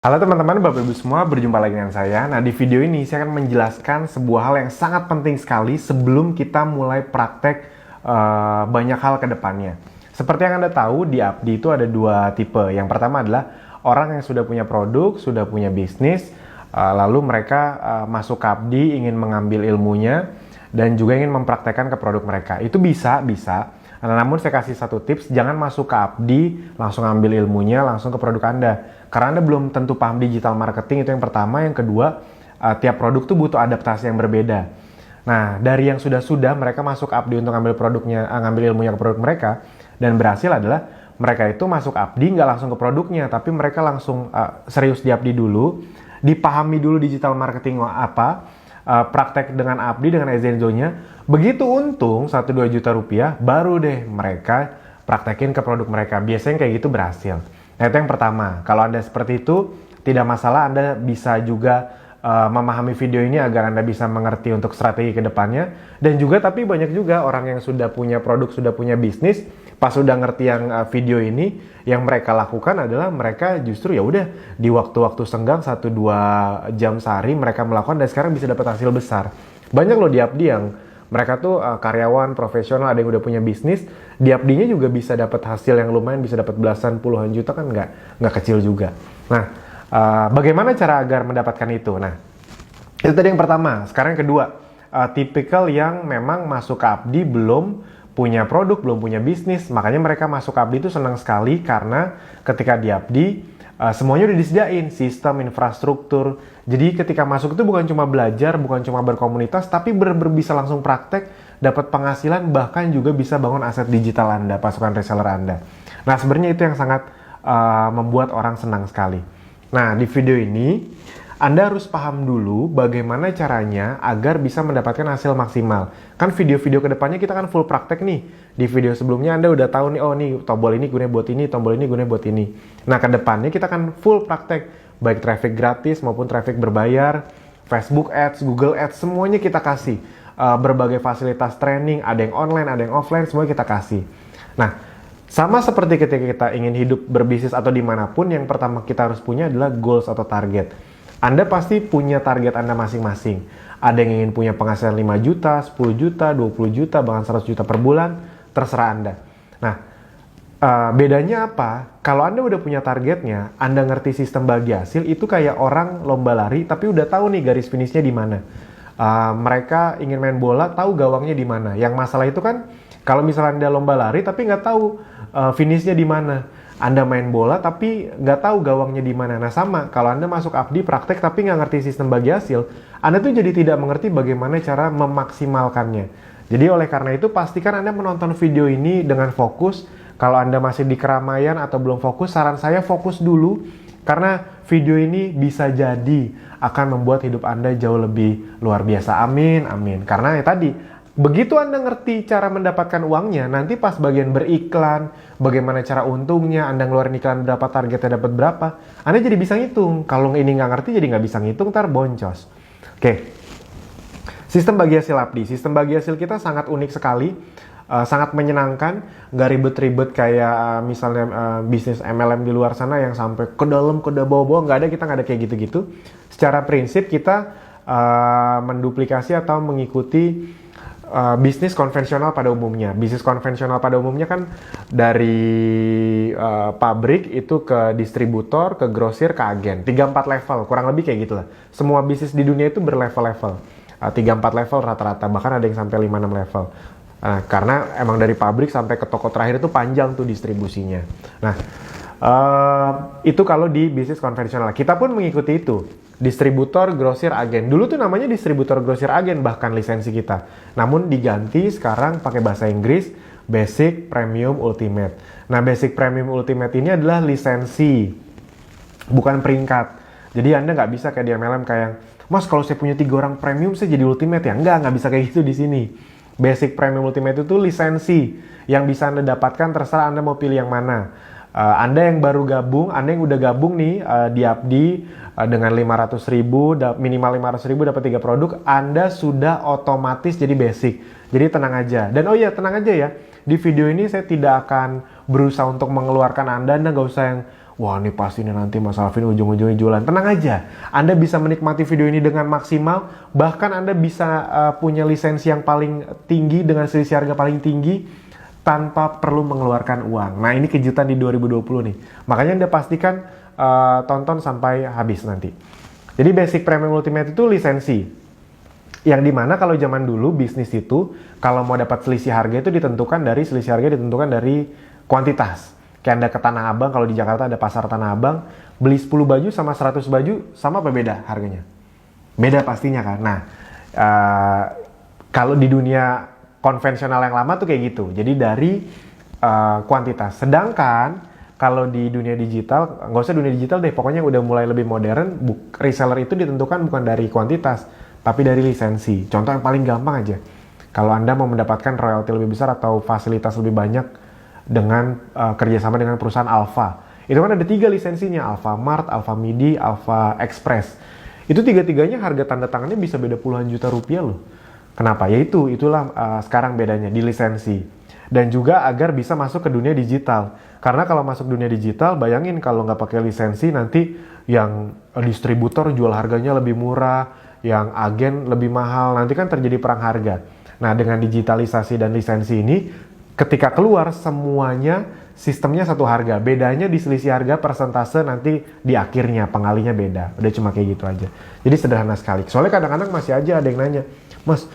Halo teman-teman, Bapak Ibu semua, berjumpa lagi dengan saya. Nah, di video ini saya akan menjelaskan sebuah hal yang sangat penting sekali sebelum kita mulai praktek banyak hal ke depannya. Seperti yang Anda tahu, di Abdi itu ada dua tipe. Yang pertama adalah orang yang sudah punya produk, sudah punya bisnis, lalu mereka masuk ke Abdi, ingin mengambil ilmunya, dan juga ingin mempraktekkan ke produk mereka. Itu bisa. Nah, namun saya kasih satu tips, jangan masuk ke Abdi, langsung ambil ilmunya, langsung ke produk Anda. Karena Anda belum tentu paham digital marketing, itu yang pertama. Yang kedua, tiap produk tuh butuh adaptasi yang berbeda. Nah, dari yang sudah mereka masuk Abdi untuk ngambil produknya, ngambil ilmunya ke produk mereka, dan berhasil adalah mereka itu masuk Abdi nggak langsung ke produknya, tapi mereka langsung serius di Abdi dulu, dipahami dulu digital marketing apa, praktek dengan Abdi, dengan Ezenzo-nya. Begitu untung 1-2 juta rupiah, baru deh mereka praktekin ke produk mereka. Biasanya kayak gitu berhasil. Nah, itu yang pertama. Kalau Anda seperti itu, tidak masalah. Anda bisa juga memahami video ini agar Anda bisa mengerti untuk strategi ke depannya. Dan juga, tapi banyak juga orang yang sudah punya produk, sudah punya bisnis, pas sudah ngerti yang video ini, yang mereka lakukan adalah mereka justru ya udah di waktu-waktu senggang 1-2 jam sehari mereka melakukan, dan sekarang bisa dapat hasil besar. Banyak loh di Abdi yang mereka tuh karyawan profesional, ada yang udah punya bisnis, di Abdinya juga bisa dapat hasil yang lumayan, bisa dapat belasan puluhan juta, kan nggak kecil juga. Nah, bagaimana cara agar mendapatkan itu? Nah, itu tadi yang pertama. Sekarang yang kedua, tipikal yang memang masuk ke Abdi belum punya produk, belum punya bisnis, makanya mereka masuk ke Abdi itu senang sekali karena ketika di Abdi semuanya udah disediain, sistem, infrastruktur. Jadi ketika masuk itu bukan cuma belajar, bukan cuma berkomunitas, tapi bisa langsung praktek, dapat penghasilan, bahkan juga bisa bangun aset digital Anda, pasukan reseller Anda. Nah, sebenarnya itu yang sangat membuat orang senang sekali. Nah, di video ini Anda harus paham dulu bagaimana caranya agar bisa mendapatkan hasil maksimal. Kan video-video kedepannya kita kan full praktek nih. Di video sebelumnya Anda udah tahu nih, oh nih tombol ini gunanya buat ini, tombol ini gunanya buat ini. Nah, kedepannya kita kan full praktek, baik traffic gratis maupun traffic berbayar, Facebook Ads, Google Ads, semuanya kita kasih. Berbagai fasilitas training, ada yang online, ada yang offline, semuanya kita kasih. Nah, sama seperti ketika kita ingin hidup berbisnis atau dimanapun, yang pertama kita harus punya adalah goals atau target. Anda pasti punya target Anda masing-masing. Ada yang ingin punya penghasilan 5 juta, 10 juta, 20 juta, bahkan 100 juta per bulan, terserah Anda. Nah, bedanya apa? Kalau Anda udah punya targetnya, Anda ngerti sistem bagi hasil, itu kayak orang lomba lari, tapi udah tahu nih garis finishnya di mana. Mereka ingin main bola, tahu gawangnya di mana. Yang masalah itu kan, kalau misalnya Anda lomba lari, tapi nggak tahu finishnya di mana. Anda main bola tapi nggak tahu gawangnya di mana. Nah, sama kalau Anda masuk Abdi praktek tapi nggak ngerti sistem bagi hasil, Anda tuh jadi tidak mengerti bagaimana cara memaksimalkannya. Jadi oleh karena itu pastikan Anda menonton video ini dengan fokus. Kalau Anda masih di keramaian atau belum fokus, saran saya fokus dulu, karena video ini bisa jadi akan membuat hidup Anda jauh lebih luar biasa. Amin, amin. Karena ya tadi, begitu Anda ngerti cara mendapatkan uangnya, nanti pas bagian beriklan, bagaimana cara untungnya, Anda ngeluarin iklan berapa, targetnya dapat berapa, Anda jadi bisa ngitung. Kalau ini nggak ngerti, jadi nggak bisa ngitung, ntar boncos. Oke, sistem bagi hasil Abdi. Sistem bagi hasil kita sangat unik sekali, sangat menyenangkan, nggak ribet-ribet kayak misalnya bisnis MLM di luar sana yang sampai ke dalam, ke bawah-bawah, nggak ada, kita nggak ada kayak gitu-gitu. Secara prinsip kita menduplikasi atau mengikuti bisnis konvensional pada umumnya. Bisnis konvensional pada umumnya kan dari pabrik itu ke distributor, ke grosir, ke agen. 3-4 level, kurang lebih kayak gitu lah. Semua bisnis di dunia itu berlevel-level. 3-4 level rata-rata, bahkan ada yang sampai 5-6 level. Karena emang dari pabrik sampai ke toko terakhir itu panjang tuh distribusinya. Nah, itu kalau di bisnis konvensional. Kita pun mengikuti itu. Distributor, grosir, agen. Dulu tuh namanya distributor, grosir, agen, bahkan lisensi kita. Namun diganti sekarang pakai bahasa Inggris, Basic, Premium, Ultimate. Nah, Basic, Premium, Ultimate ini adalah lisensi, bukan peringkat. Jadi Anda nggak bisa kayak di MLM kayak, Mas kalau saya punya 3 orang premium, saya jadi Ultimate ya? Nggak bisa kayak gitu di sini. Basic, Premium, Ultimate itu lisensi yang bisa Anda dapatkan, terserah Anda mau pilih yang mana. Anda yang baru gabung, Anda yang udah gabung nih di Abdi dengan 500.000, minimal 500.000 dapat 3 produk, Anda sudah otomatis jadi basic. Jadi tenang aja. Dan oh iya, tenang aja ya, di video ini saya tidak akan berusaha untuk mengeluarkan Anda nggak usah yang wah ini pasti nih nanti Mas Alvin ujung-ujungnya jualan. Tenang aja, Anda bisa menikmati video ini dengan maksimal, bahkan Anda bisa punya lisensi yang paling tinggi dengan selisih harga paling tinggi tanpa perlu mengeluarkan uang. Nah ini kejutan di 2020 nih, makanya Anda pastikan tonton sampai habis nanti. Jadi basic premium ultimate itu lisensi, yang dimana kalau zaman dulu bisnis itu kalau mau dapat selisih harga itu ditentukan dari kuantitas. Kayak Anda ke Tanah Abang, kalau di Jakarta ada pasar Tanah Abang, beli 10 baju sama 100 baju, sama apa beda harganya? Beda pastinya kan? Nah, kalau di dunia konvensional yang lama tuh kayak gitu. Jadi dari kuantitas. Sedangkan kalau di dunia digital, nggak usah dunia digital deh, pokoknya udah mulai lebih modern, reseller itu ditentukan bukan dari kuantitas, tapi dari lisensi. Contoh yang paling gampang aja. Kalau Anda mau mendapatkan royalti lebih besar atau fasilitas lebih banyak, dengan kerjasama dengan perusahaan Alfa. Itu kan ada 3 lisensinya, Alfamart, Alfamidi, Alfa Express. Itu 3-tiganya harga tanda tangannya bisa beda puluhan juta rupiah loh. Kenapa? Ya itulah sekarang bedanya di lisensi. Dan juga agar bisa masuk ke dunia digital. Karena kalau masuk dunia digital, bayangin kalau nggak pakai lisensi nanti yang distributor jual harganya lebih murah, yang agen lebih mahal, nanti kan terjadi perang harga. Nah dengan digitalisasi dan lisensi ini, ketika keluar semuanya sistemnya satu harga, bedanya di selisih harga persentase nanti di akhirnya pengalinya beda, udah cuma kayak gitu aja. Jadi sederhana sekali. Soalnya kadang-kadang masih aja ada yang nanya, Mas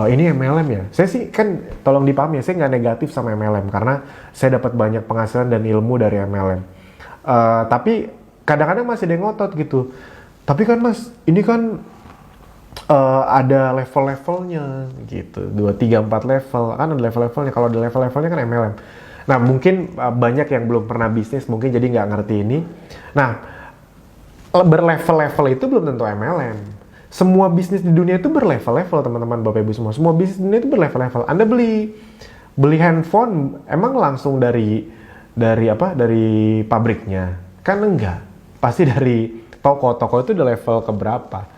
ini MLM ya? Saya sih kan tolong dipahami ya, saya nggak negatif sama MLM karena saya dapat banyak penghasilan dan ilmu dari MLM. Tapi kadang-kadang masih ada yang ngotot gitu. Tapi kan Mas, ini kan ada level-levelnya gitu, 2, 3, 4 level kan ada level-levelnya. Kalau ada level-levelnya kan MLM. Nah mungkin banyak yang belum pernah bisnis mungkin jadi nggak ngerti ini. Nah berlevel-level itu belum tentu MLM. Semua bisnis di dunia itu berlevel-level teman-teman, bapak ibu semua. Semua bisnis di dunia itu berlevel-level. Anda beli handphone emang langsung dari pabriknya kan? Enggak, pasti dari toko itu udah level keberapa.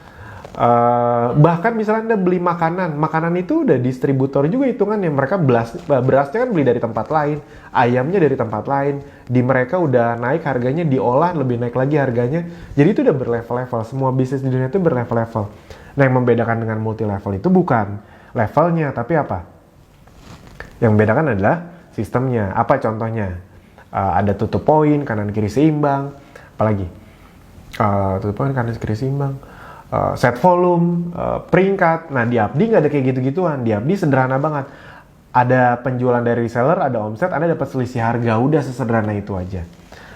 Bahkan misalnya Anda beli makanan itu udah distributor juga hitungannya. Mereka berasnya kan beli dari tempat lain, ayamnya dari tempat lain, di mereka udah naik harganya, diolah lebih naik lagi harganya. Jadi itu udah berlevel-level. Semua bisnis di dunia itu berlevel-level. Nah yang membedakan dengan multi level itu bukan levelnya, tapi apa? Yang membedakan adalah sistemnya. Apa contohnya? Ada tutup poin, kanan kiri seimbang, apalagi tutup poin, kanan kiri seimbang, set volume, peringkat. Nah di Abdi nggak ada kayak gitu-gituan. Di Abdi sederhana banget. Ada penjualan dari reseller, ada omset, Anda dapat selisih harga. Udah sesederhana itu aja.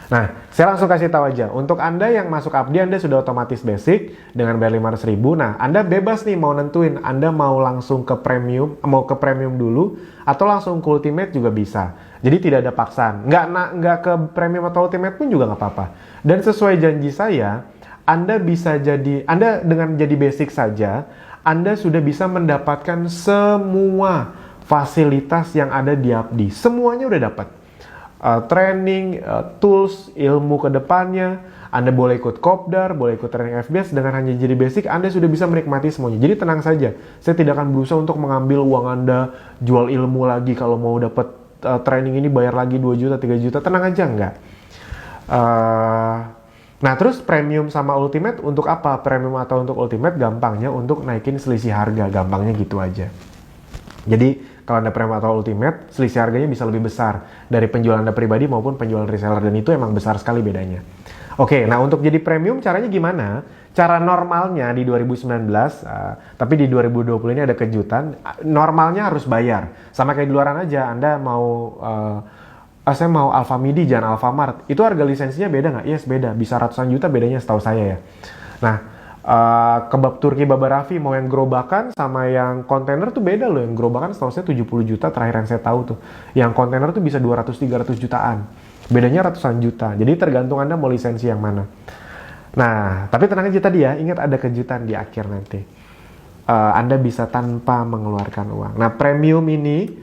Nah, saya langsung kasih tahu aja. Untuk Anda yang masuk Abdi, Anda sudah otomatis basic dengan bayar 500.000. Nah, Anda bebas nih mau nentuin. Anda mau langsung ke premium, mau ke premium dulu, atau langsung ke ultimate juga bisa. Jadi tidak ada paksaan. Nggak ke premium atau ultimate pun juga nggak apa-apa. Dan sesuai janji saya, Anda dengan jadi basic saja, Anda sudah bisa mendapatkan semua fasilitas yang ada di Abdi. Semuanya udah dapat. Training, tools, ilmu ke depannya. Anda boleh ikut kopdar, boleh ikut training FBS. Dengan hanya jadi basic, Anda sudah bisa menikmati semuanya. Jadi tenang saja, saya tidak akan berusaha untuk mengambil uang Anda, jual ilmu lagi. Kalau mau dapat training ini bayar lagi 2 juta, 3 juta, tenang aja, enggak. Nah terus premium sama ultimate untuk apa? Premium atau untuk ultimate gampangnya untuk naikin selisih harga, gampangnya gitu aja. Jadi kalau Anda premium atau ultimate, selisih harganya bisa lebih besar dari penjualan Anda pribadi maupun penjualan reseller, dan itu emang besar sekali bedanya. Oke, nah untuk jadi premium caranya gimana? Cara normalnya di 2019, tapi di 2020 ini ada kejutan, normalnya harus bayar. Sama kayak di luaran aja, Anda mau, saya mau Alfamidi jangan Alfamart, itu harga lisensinya beda nggak? Yes, beda, bisa ratusan juta bedanya setahu saya ya. Nah, kebab Turki Baba Raffi mau yang gerobakan sama yang kontainer tuh beda loh. Yang gerobakan setahu saya 70 juta terakhir yang saya tahu tuh. Yang kontainer tuh bisa 200-300 jutaan. Bedanya ratusan juta. Jadi tergantung Anda mau lisensi yang mana. Nah, tapi tenang aja tadi ya, ingat ada kejutan di akhir nanti. Anda bisa tanpa mengeluarkan uang. Nah, premium ini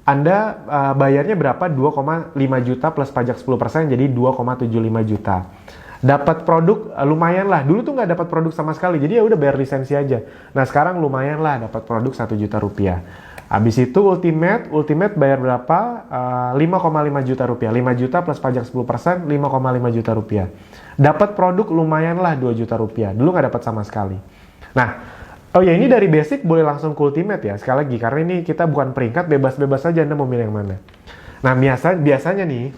Anda bayarnya berapa? 2,5 juta plus pajak 10%, jadi 2,75 juta. Dapat produk lumayan lah. Dulu tuh nggak dapat produk sama sekali, jadi ya udah bayar lisensi aja. Nah sekarang lumayan lah dapat produk 1 juta rupiah. Habis itu Ultimate bayar berapa? 5,5 juta rupiah. 5 juta plus pajak 10%, 5,5 juta rupiah. Dapat produk lumayan lah 2 juta rupiah. Dulu nggak dapat sama sekali. Nah, oh ya, ini dari basic boleh langsung ke Ultimate ya. Sekali lagi, karena ini kita bukan peringkat, bebas-bebas saja Anda mau milih yang mana. Nah, biasanya nih,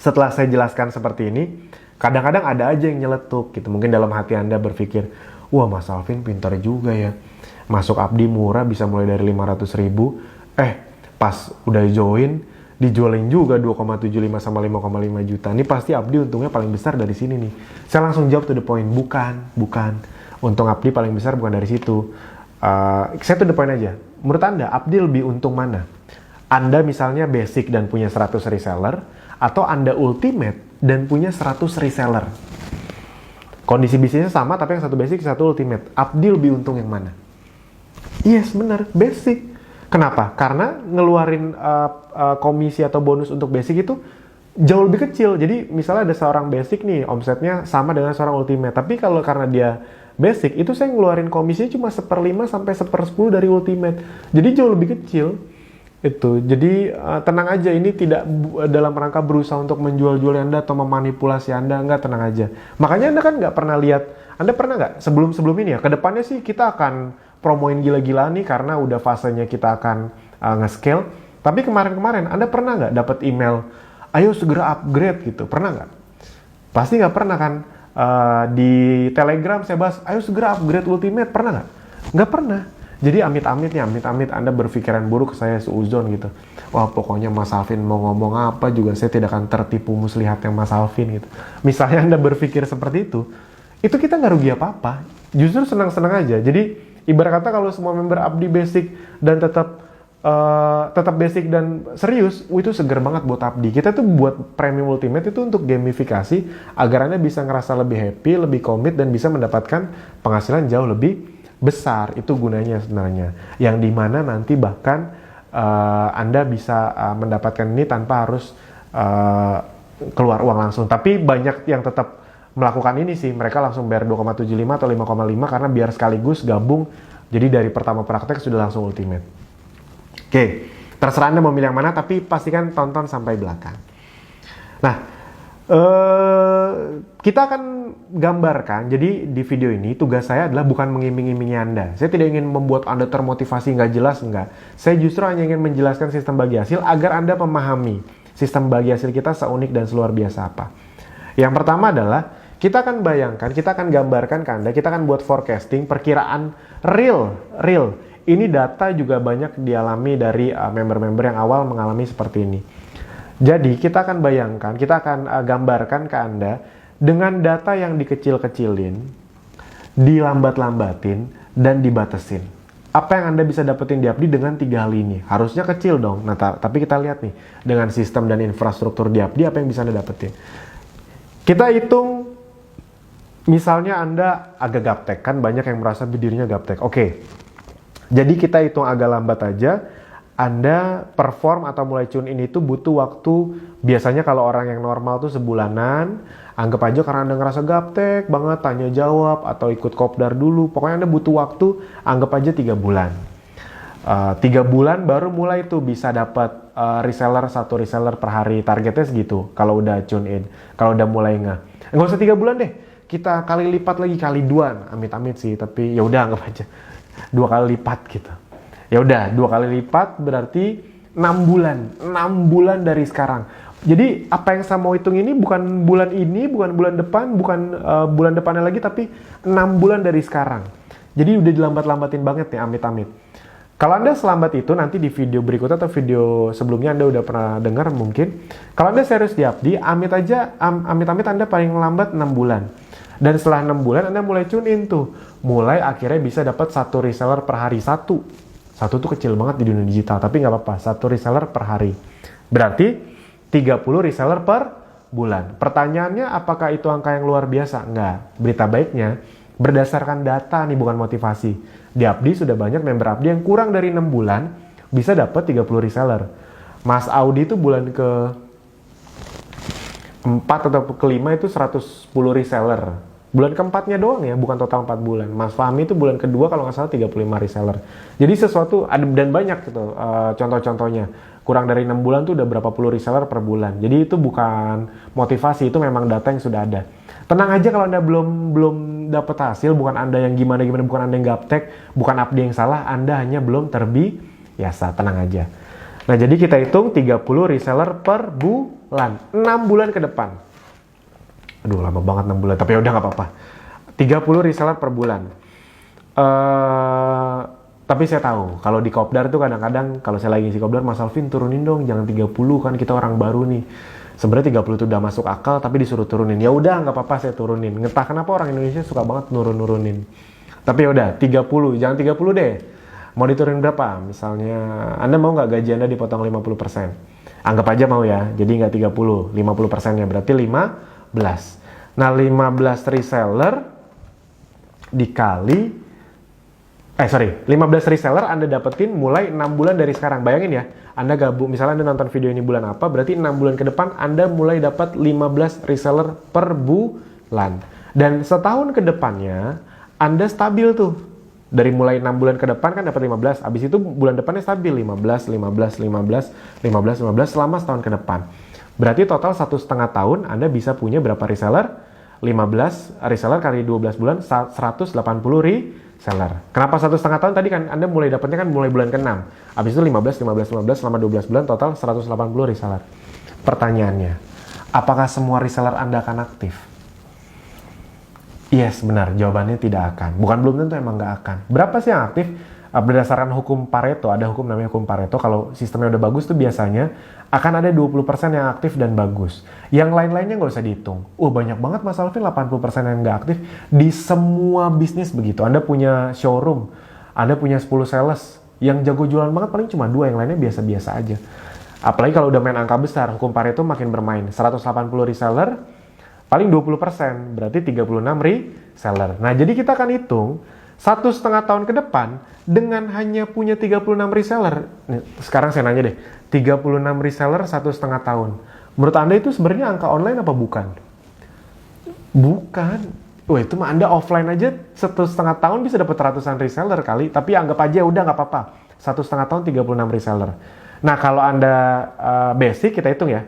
setelah saya jelaskan seperti ini, kadang-kadang ada aja yang nyeletuk gitu. Mungkin dalam hati Anda berpikir, wah Mas Alvin pintar juga ya. Masuk Abdi murah bisa mulai dari 500.000. Pas udah join, dijualin juga 2,75 sama 5,5 juta. Ini pasti Abdi untungnya paling besar dari sini nih. Saya langsung jawab to the point, bukan. Untung Abdi paling besar bukan dari situ. Saya to the point aja. Menurut Anda, Abdi lebih untung mana? Anda misalnya basic dan punya 100 reseller, atau Anda ultimate dan punya 100 reseller. Kondisi bisnisnya sama, tapi yang satu basic, satu ultimate. Abdi lebih untung yang mana? Yes, benar, basic. Kenapa? Karena ngeluarin komisi atau bonus untuk basic itu jauh lebih kecil. Jadi misalnya ada seorang basic nih, omsetnya sama dengan seorang ultimate. Tapi kalau karena dia basic, itu saya ngeluarin komisinya cuma 1/5 sampai 1/10 dari ultimate. Jadi jauh lebih kecil. Itu. Jadi tenang aja, ini tidak dalam rangka berusaha untuk menjual-jual Anda atau memanipulasi Anda. Enggak, tenang aja. Makanya Anda kan nggak pernah lihat, Anda pernah nggak sebelum ini ya, kedepannya sih kita akan promoin gila-gilaan nih karena udah fasenya kita akan nge-scale. Tapi kemarin-kemarin Anda pernah nggak dapat email, ayo segera upgrade gitu? Pernah nggak? Pasti nggak pernah kan? Di Telegram saya bahas, ayo segera upgrade Ultimate. Pernah nggak? Nggak pernah. Jadi amit-amit Anda berpikiran buruk, saya seuzon gitu. Wah pokoknya Mas Alvin mau ngomong apa juga saya tidak akan tertipu muslihatnya Mas Alvin gitu. Misalnya Anda berpikir seperti itu kita nggak rugi apa-apa. Justru senang-senang aja. Jadi ibarat kata kalau semua member Abdi basic dan tetap basic dan serius, itu seger banget buat Abdi. Kita tuh buat premium ultimate itu untuk gamifikasi agar Anda bisa ngerasa lebih happy, lebih komit dan bisa mendapatkan penghasilan jauh lebih besar. Itu gunanya sebenarnya. Yang dimana nanti bahkan Anda bisa mendapatkan ini tanpa harus keluar uang langsung. Tapi banyak yang tetap melakukan ini sih, mereka langsung bayar 2,75 atau 5,5 karena biar sekaligus gabung, jadi dari pertama praktek sudah langsung ultimate. Oke, terserah Anda mau milih yang mana, tapi pastikan tonton sampai belakang. Nah, kita akan gambarkan, jadi di video ini tugas saya adalah bukan mengiming-imingi Anda. Saya tidak ingin membuat Anda termotivasi nggak jelas, enggak. Saya justru hanya ingin menjelaskan sistem bagi hasil agar Anda memahami sistem bagi hasil kita seunik dan seluar biasa apa. Yang pertama adalah kita akan bayangkan, kita akan gambarkan ke Anda, kita akan buat forecasting, perkiraan real. Ini data juga banyak dialami dari member-member yang awal mengalami seperti ini. Jadi kita akan bayangkan, kita akan gambarkan ke Anda dengan data yang dikecil-kecilin, dilambat-lambatin, dan dibatasin. Apa yang Anda bisa dapetin di Abdi dengan 3 hal ini? Harusnya kecil dong. Nah, tapi kita lihat nih, dengan sistem dan infrastruktur di Abdi, apa yang bisa Anda dapetin? Kita hitung, misalnya Anda agak gaptek, kan banyak yang merasa dirinya gaptek. Oke, jadi kita hitung agak lambat aja. Anda perform atau mulai tune in itu butuh waktu, biasanya kalau orang yang normal tuh sebulanan. Anggap aja karena Anda ngerasa gaptek banget, tanya jawab atau ikut kopdar dulu. Pokoknya Anda butuh waktu, anggap aja 3 bulan. 3 bulan baru mulai tuh bisa dapat satu reseller per hari, targetnya segitu kalau udah tune in, kalau udah mulai nggak usah 3 bulan deh, kita kali lipat lagi, kali 2, amit-amit sih, tapi ya udah anggap aja 2 kali lipat gitu. Ya udah 2 kali lipat berarti 6 bulan dari sekarang. Jadi apa yang saya mau hitung ini bukan bulan ini, bukan bulan depan, bukan bulan depannya lagi, tapi 6 bulan dari sekarang. Jadi udah dilambat-lambatin banget nih, amit-amit. Kalau Anda selambat itu, nanti di video berikutnya atau video sebelumnya Anda udah pernah dengar mungkin. Kalau Anda serius di Abdi, amit-amit Anda paling lambat 6 bulan. Dan setelah 6 bulan Anda mulai tune in tuh. Mulai akhirnya bisa dapat 1 reseller per hari. Satu tuh kecil banget di dunia digital, tapi nggak apa-apa. 1 reseller per hari. Berarti 30 reseller per bulan. Pertanyaannya, apakah itu angka yang luar biasa? Nggak. Berita baiknya, berdasarkan data nih, bukan motivasi. Di Abdi sudah banyak member Abdi yang kurang dari 6 bulan bisa dapat 30 reseller. Mas Audi itu bulan ke 4 atau ke 5 itu 110 reseller. Bulan keempatnya doang ya, bukan total 4 bulan. Mas Fahmi itu bulan kedua kalau nggak salah 35 reseller. Jadi sesuatu, ada dan banyak gitu contoh-contohnya. Kurang dari 6 bulan tuh udah berapa puluh reseller per bulan. Jadi itu bukan motivasi, itu memang data yang sudah ada. Tenang aja kalau Anda belum dapat hasil, bukan Anda yang gimana-gimana, bukan Anda yang gaptek, bukan Abdi yang salah, Anda hanya belum terbiasa, tenang aja. Nah, jadi kita hitung 30 reseller per bulan, 6 bulan ke depan. Aduh, lama banget 6 bulan, tapi ya udah nggak apa-apa. 30 reseller per bulan. Tapi saya tahu, kalau di Kopdar tuh kadang-kadang, kalau saya lagi ngisi Kopdar, Mas Alvin turunin dong, jangan 30, kan kita orang baru nih. Sebenarnya 30 itu udah masuk akal, tapi disuruh turunin. Ya udah, nggak apa-apa saya turunin. Entah kenapa orang Indonesia suka banget nurunin. Tapi ya udah, 30, jangan 30 deh. Mau diturunin berapa? Misalnya, Anda mau nggak gaji Anda dipotong 50%? Anggap aja mau ya, jadi nggak 30, 50%-nya berarti 15. Nah, 15 reseller dikali 15 reseller Anda dapetin mulai 6 bulan dari sekarang. Bayangin ya, Anda gabung, misalnya Anda nonton video ini bulan apa, berarti 6 bulan ke depan Anda mulai dapat 15 reseller per bulan. Dan setahun ke depannya, Anda stabil tuh. Dari mulai 6 bulan ke depan kan dapat 15, habis itu bulan depannya stabil 15 selama setahun ke depan. Berarti total 1,5 tahun Anda bisa punya berapa reseller? 15 reseller kali 12 bulan, 180 reseller. Kenapa 1,5 tahun? Tadi kan Anda mulai dapatnya kan mulai bulan ke-6. Habis itu 15 selama 12 bulan total 180 reseller. Pertanyaannya, apakah semua reseller Anda akan aktif? Yes, benar. Jawabannya tidak akan. Bukan belum tentu, emang nggak akan. Berapa sih yang aktif? Berdasarkan hukum Pareto, ada hukum namanya hukum Pareto, kalau sistemnya udah bagus tuh biasanya akan ada 20% yang aktif dan bagus. Yang lain-lainnya nggak usah dihitung. Banyak banget Mas Alvin, 80% yang nggak aktif. Di semua bisnis begitu. Anda punya showroom, Anda punya 10 sales, yang jago jualan banget paling cuma 2, yang lainnya biasa-biasa aja. Apalagi kalau udah main angka besar, hukum Pareto makin bermain. 180 reseller, paling 20%, berarti 36 reseller. Nah, jadi kita akan hitung 1,5 tahun ke depan dengan hanya punya 36 reseller. Nih, sekarang saya nanya deh, 36 reseller 1,5 tahun. Menurut Anda itu sebenarnya angka online apa bukan? Bukan. Itu mah Anda offline aja 1,5 tahun bisa dapat ratusan reseller kali. Tapi anggap aja udah nggak apa-apa. 1,5 tahun 36 reseller. Nah, kalau Anda basic, kita hitung ya.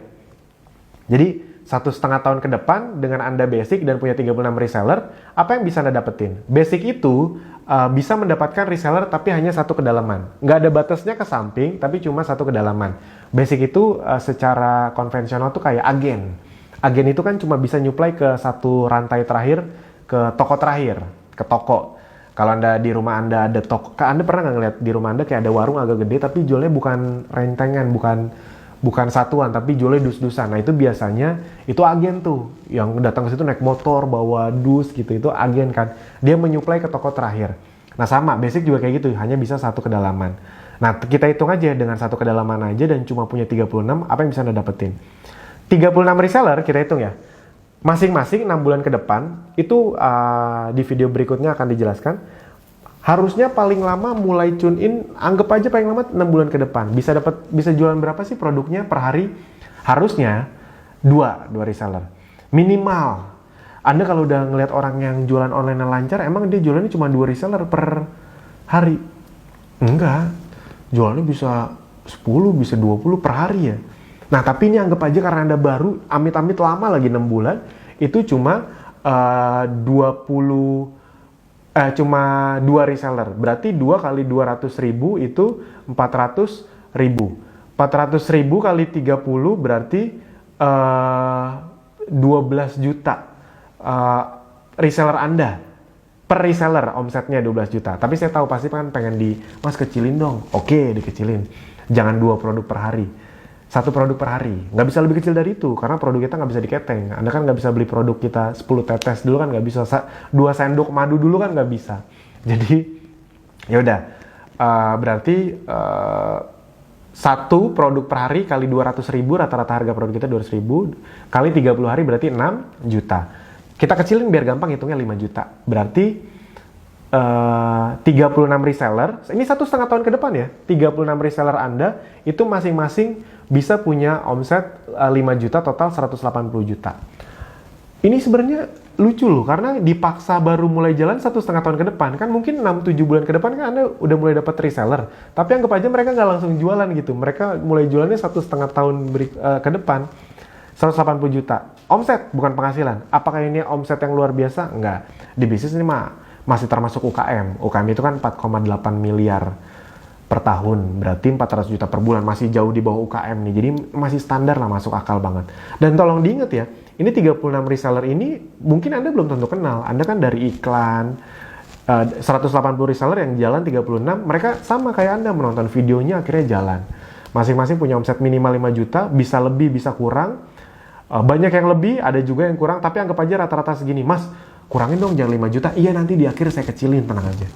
Jadi 1,5 tahun ke depan dengan Anda basic dan punya 36 reseller, apa yang bisa Anda dapetin? Basic itu bisa mendapatkan reseller tapi hanya satu kedalaman. Nggak ada batasnya ke samping, tapi cuma satu kedalaman. Basic itu secara konvensional tuh kayak agen. Agen itu kan cuma bisa nyuplai ke satu rantai terakhir, ke toko terakhir, ke toko. Kalau Anda di rumah Anda ada toko, Anda pernah nggak ngeliat di rumah Anda kayak ada warung agak gede tapi jualnya bukan rentengan, bukan satuan, tapi jualnya dus-dusan. Nah, itu biasanya, itu agen tuh. Yang datang ke situ naik motor, bawa dus gitu. Itu agen kan. Dia menyuplai ke toko terakhir. Nah, sama. Basic juga kayak gitu. Hanya bisa satu kedalaman. Nah, kita hitung aja dengan satu kedalaman aja dan cuma punya 36, apa yang bisa Anda dapetin? 36 reseller, kita hitung ya. Masing-masing 6 bulan ke depan, itu di video berikutnya akan dijelaskan. Harusnya paling lama mulai tune in, anggap aja paling lama 6 bulan ke depan. Bisa jualan berapa sih produknya per hari? Harusnya 2 reseller. Minimal. Anda kalau udah ngelihat orang yang jualan online yang lancar, emang dia jualannya cuma 2 reseller per hari? Enggak. Jualannya bisa 10, bisa 20 per hari ya. Nah, tapi ini anggap aja karena Anda baru, amit-amit lama lagi 6 bulan, itu cuma 2 reseller. Berarti 2 kali 200.000 itu 400.000. 400.000 kali 30 berarti 12 juta reseller Anda. Per reseller omsetnya 12 juta. Tapi saya tahu pasti kan pengen Mas kecilin dong. Oke, dikecilin. Jangan 2 produk per hari. 1 produk per hari. Nggak bisa lebih kecil dari itu, karena produk kita nggak bisa diketeng. Anda kan nggak bisa beli produk kita 10 tetes dulu kan nggak bisa. 2 sendok madu dulu kan nggak bisa. Jadi, ya udah. Berarti 1 produk per hari kali 200.000, rata-rata harga produk kita 200.000, kali 30 hari berarti 6 juta. Kita kecilin biar gampang, hitungnya 5 juta. Berarti 36 reseller, ini 1,5 tahun ke depan ya, 36 reseller Anda itu masing-masing bisa punya omset 5 juta, total 180 juta. Ini sebenarnya lucu loh, karena dipaksa baru mulai jalan 1,5 tahun ke depan. Kan mungkin 6-7 bulan ke depan kan Anda udah mulai dapat reseller. Tapi anggap aja mereka nggak langsung jualan gitu. Mereka mulai jualannya 1,5 tahun ke depan. 180 juta. Omset, bukan penghasilan. Apakah ini omset yang luar biasa? Enggak. Di bisnis ini masih termasuk UKM. UKM itu kan 4,8 miliar per tahun. Berarti 400 juta per bulan. Masih jauh di bawah UKM nih. Jadi masih standar lah, masuk akal banget. Dan tolong diingat ya, ini 36 reseller ini mungkin Anda belum tentu kenal. Anda kan dari iklan. 180 reseller yang jalan 36, mereka sama kayak Anda, menonton videonya akhirnya jalan. Masing-masing punya omset minimal 5 juta, bisa lebih, bisa kurang. Banyak yang lebih, ada juga yang kurang, tapi anggap aja rata-rata segini. Mas, kurangin dong jangan 5 juta. Iya, nanti di akhir saya kecilin, tenang aja.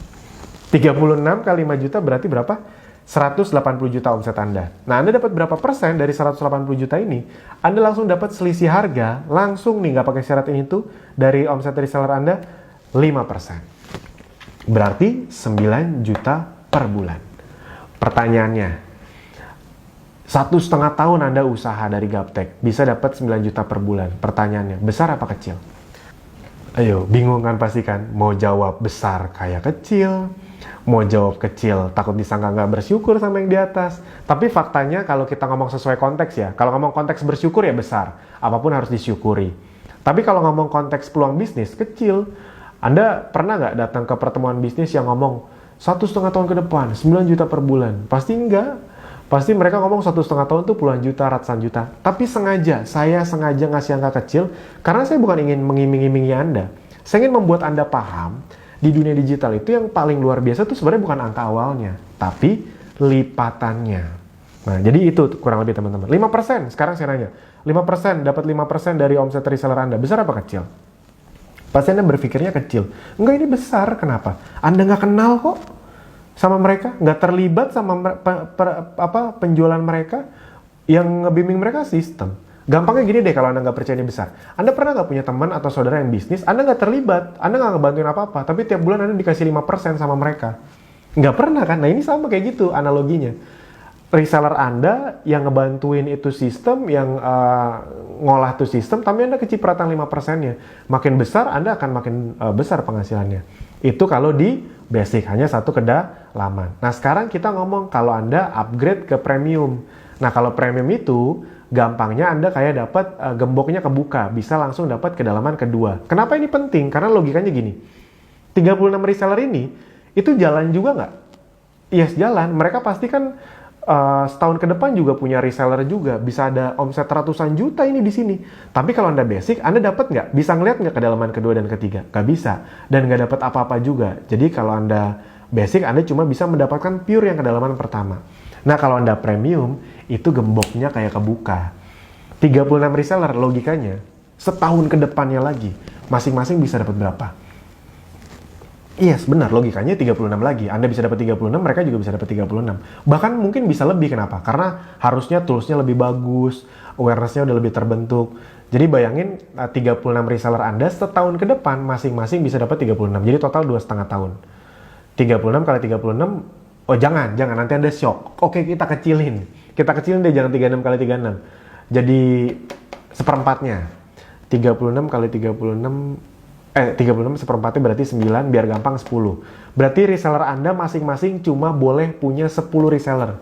36 kali 5 juta berarti berapa? 180 juta omset Anda. Nah, Anda dapat berapa persen dari 180 juta ini? Anda langsung dapat selisih harga, langsung nih, nggak pakai syarat ini tuh, dari omset reseller Anda, 5%. Berarti 9 juta per bulan. Pertanyaannya, 1,5 tahun Anda usaha dari Gaptek, bisa dapat 9 juta per bulan. Pertanyaannya, besar apa kecil? Ayo, bingung kan pasti kan? Mau jawab besar kayak kecil, mau jawab kecil takut disangka nggak bersyukur sama yang di atas. Tapi faktanya kalau kita ngomong sesuai konteks ya, kalau ngomong konteks bersyukur ya besar, apapun harus disyukuri. Tapi kalau ngomong konteks peluang bisnis, kecil. Anda pernah nggak datang ke pertemuan bisnis yang ngomong 1,5 tahun ke depan, 9 juta per bulan? Pasti enggak. Pasti mereka ngomong 1,5 tahun tuh puluhan juta, ratusan juta. Tapi saya sengaja ngasih angka kecil, karena saya bukan ingin mengiming-imingi Anda. Saya ingin membuat Anda paham, di dunia digital itu yang paling luar biasa tuh sebenarnya bukan angka awalnya, tapi lipatannya. Nah, jadi itu kurang lebih teman-teman. 5%, sekarang saya nanya. 5%, dapat 5% dari omset reseller Anda. Besar apa kecil? Pasti Anda berpikirnya kecil. Enggak, ini besar. Kenapa? Anda nggak kenal kok sama mereka, nggak terlibat sama penjualan mereka. Yang ngebimbing mereka sistem. Gampangnya gini deh, kalau Anda nggak percaya ini besar. Anda pernah nggak punya teman atau saudara yang bisnis, Anda nggak terlibat, Anda nggak ngebantuin apa-apa, tapi tiap bulan Anda dikasih 5% sama mereka? Nggak pernah kan? Nah, ini sama kayak gitu analoginya. Reseller Anda yang ngebantuin itu sistem, yang ngolah itu sistem, tapi Anda kecipratan 5%-nya. Makin besar, Anda akan makin besar penghasilannya. Itu kalau di basic, hanya satu kedalaman. Nah, sekarang kita ngomong kalau Anda upgrade ke premium. Nah, kalau premium itu, gampangnya Anda kayak dapat gemboknya kebuka, bisa langsung dapat kedalaman kedua. Kenapa ini penting? Karena logikanya gini, 36 reseller ini, itu jalan juga nggak? Yes, jalan. Mereka pasti kan setahun ke depan juga punya reseller juga, bisa ada omset ratusan juta ini di sini. Tapi kalau Anda basic, Anda dapat nggak? Bisa ngeliat nggak kedalaman kedua dan ketiga? Nggak bisa. Dan nggak dapat apa-apa juga. Jadi kalau Anda basic, Anda cuma bisa mendapatkan pure yang kedalaman pertama. Nah, kalau Anda premium, itu gemboknya kayak kebuka. 36 reseller, logikanya, setahun ke depannya lagi, masing-masing bisa dapat berapa? Yes, benar, logikanya 36 lagi. Anda bisa dapat 36, mereka juga bisa dapat 36. Bahkan mungkin bisa lebih, kenapa? Karena harusnya toolsnya lebih bagus, awareness-nya udah lebih terbentuk. Jadi bayangin 36 reseller Anda setahun ke depan masing-masing bisa dapat 36. Jadi total 2,5 tahun. 36 kali 36, oh jangan, nanti Anda shock. Oke, kita kecilin. Kita kecilin deh, jangan 36 kali 36. Jadi seperempatnya. 36 kali 36 seperempatnya berarti 9, biar gampang 10. Berarti reseller Anda masing-masing cuma boleh punya 10 reseller.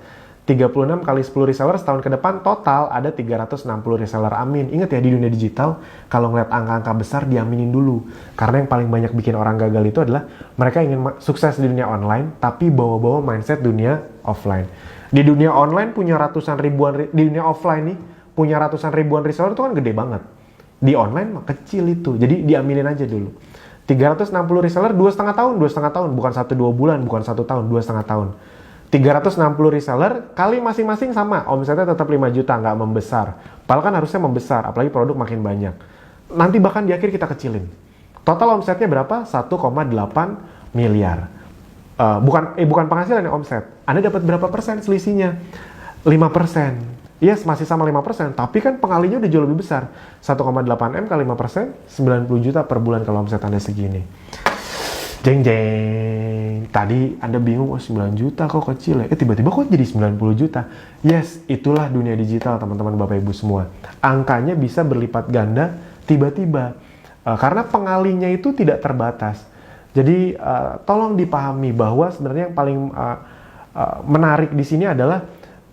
36 kali 10 reseller setahun ke depan total ada 360 reseller. Amin. Ingat ya, di dunia digital kalau ngeliat angka-angka besar diaminin dulu. Karena yang paling banyak bikin orang gagal itu adalah mereka ingin sukses di dunia online tapi bawa-bawa mindset dunia offline. Di dunia online punya ratusan ribuan, di dunia offline nih punya ratusan ribuan reseller itu kan gede banget. Di online mah kecil itu, jadi diaminin aja dulu. 360 reseller 2,5 tahun, bukan 1-2 bulan, bukan 1 tahun, 2,5 tahun. 360 reseller kali masing-masing sama, omsetnya tetap 5 juta, nggak membesar. Padahal kan harusnya membesar, apalagi produk makin banyak. Nanti bahkan di akhir kita kecilin. Total omsetnya berapa? 1,8 miliar. Bukan penghasilan yang omset. Anda dapat berapa persen selisihnya? 5%. Yes, masih sama 5%, tapi kan pengalinya udah jauh lebih besar. 1,8M kali 5%, 90 juta per bulan kalau omset Anda segini. Jeng jeng. Tadi Anda bingung, 9 juta kok kecil ya? Tiba-tiba kok jadi 90 juta? Yes, itulah dunia digital teman-teman Bapak Ibu semua. Angkanya bisa berlipat ganda tiba-tiba. Karena pengalinya itu tidak terbatas. Jadi tolong dipahami bahwa sebenarnya yang paling menarik di sini adalah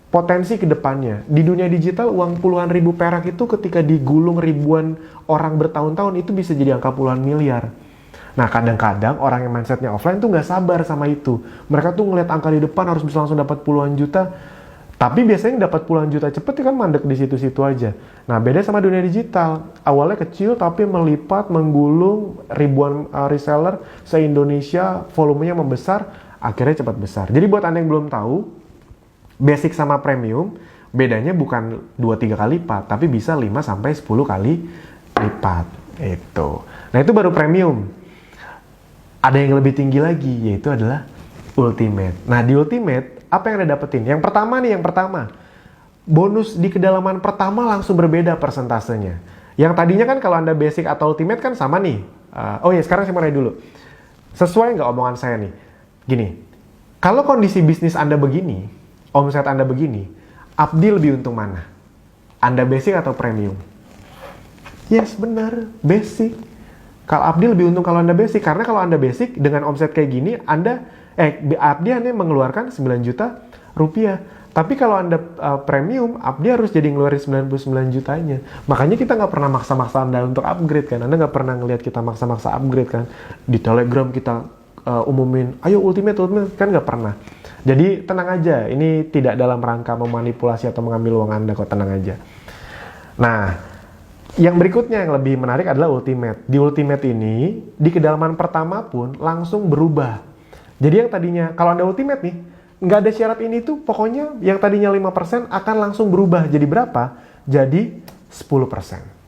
potensi ke depannya. Di dunia digital, uang puluhan ribu perak itu ketika digulung ribuan orang bertahun-tahun itu bisa jadi angka puluhan miliar. Nah, kadang-kadang orang yang mindsetnya offline tuh nggak sabar sama itu. Mereka tuh ngeliat angka di depan harus bisa langsung dapat puluhan juta. Tapi biasanya yang dapat puluhan juta cepet kan mandek di situ-situ aja. Nah, beda sama dunia digital. Awalnya kecil tapi melipat, menggulung ribuan reseller se-Indonesia, volumenya membesar, akhirnya cepat besar. Jadi buat Anda yang belum tahu, basic sama premium bedanya bukan 2-3 kali lipat, tapi bisa 5-10 kali lipat. Itu. Nah, itu baru premium. Ada yang lebih tinggi lagi, yaitu adalah ultimate. Nah, di ultimate, apa yang Anda dapetin? Yang pertama, bonus di kedalaman pertama langsung berbeda persentasenya. Yang tadinya kan kalau Anda basic atau ultimate kan sama nih. Sekarang saya mau nanya dulu. Sesuai nggak omongan saya nih? Gini, kalau kondisi bisnis Anda begini, omset Anda begini, Abdi lebih untung mana? Anda basic atau premium? Yes, benar, basic. Kalau Abdi lebih untung kalau Anda basic, karena kalau Anda basic dengan omset kayak gini, Abdi hanya mengeluarkan 9 juta rupiah. Tapi kalau Anda premium, Abdi harus jadi ngeluarin 99 jutanya. Makanya kita nggak pernah maksa-maksa Anda untuk upgrade kan. Anda nggak pernah ngelihat kita maksa-maksa upgrade kan. Di Telegram kita umumin, ayo ultimate, kan nggak pernah. Jadi tenang aja, ini tidak dalam rangka memanipulasi atau mengambil uang Anda kok, tenang aja. Nah, yang berikutnya yang lebih menarik adalah ultimate. Di ultimate ini, di kedalaman pertama pun langsung berubah. Jadi yang tadinya, kalau Anda ultimate nih, nggak ada syarat ini tuh, pokoknya yang tadinya 5% akan langsung berubah. Jadi berapa? Jadi 10%.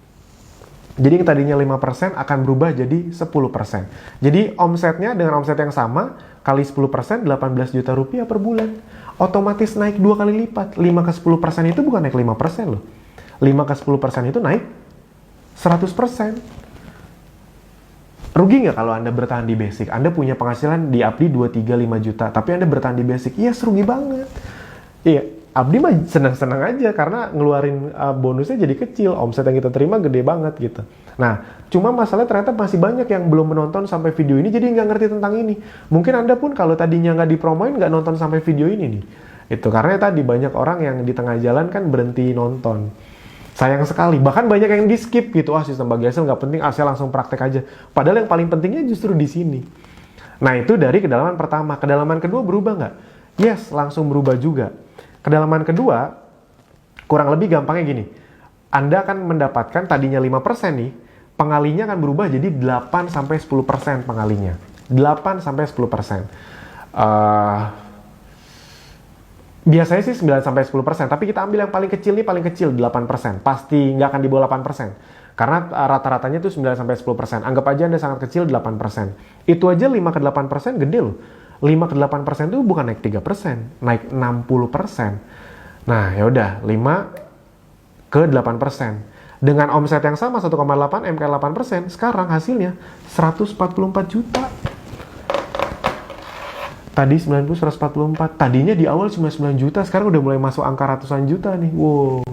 Jadi yang tadinya 5% akan berubah jadi 10%. Jadi omsetnya dengan omset yang sama, kali 10%, 18 juta rupiah per bulan. Otomatis naik 2 kali lipat. 5 ke 10% itu bukan naik 5% loh. 5 ke 10% itu naik 100%. Rugi nggak kalau Anda bertahan di basic? Anda punya penghasilan di Abdi 2, 3, 5 juta, tapi Anda bertahan di basic. Yes, rugi banget. Iya, Abdi mah senang-senang aja karena ngeluarin bonusnya jadi kecil, omset yang kita terima gede banget gitu. Nah, cuma masalahnya ternyata masih banyak yang belum menonton sampai video ini, jadi nggak ngerti tentang ini. Mungkin Anda pun kalau tadinya nggak dipromoin, nggak nonton sampai video ini nih. Itu karena tadi banyak orang yang di tengah jalan kan berhenti nonton. Sayang sekali, bahkan banyak yang di skip gitu. Sistem bagi hasil nggak penting, saya langsung praktek aja. Padahal yang paling pentingnya justru di sini. Nah, itu dari kedalaman pertama. Kedalaman kedua berubah nggak? Yes, langsung berubah juga. Kedalaman kedua, kurang lebih gampangnya gini. Anda akan mendapatkan tadinya 5% nih, pengalinya akan berubah jadi 8-10% pengalinya. 8-10%. Biasanya sih 9-10%, tapi kita ambil yang paling kecil nih, paling kecil 8%. Pasti nggak akan di bawah 8%. Karena rata-ratanya tuh 9-10%. Anggap aja Anda sangat kecil 8%. Itu aja 5-8% gede loh. 5-8% itu bukan naik 3%, naik 60%. Nah, ya udah 5-8%. Dengan omset yang sama 1,8 MK 8%, sekarang hasilnya 144 juta. Tadi 90, 144. Tadinya di awal cuma 9 juta, sekarang udah mulai masuk angka ratusan juta nih. Wow.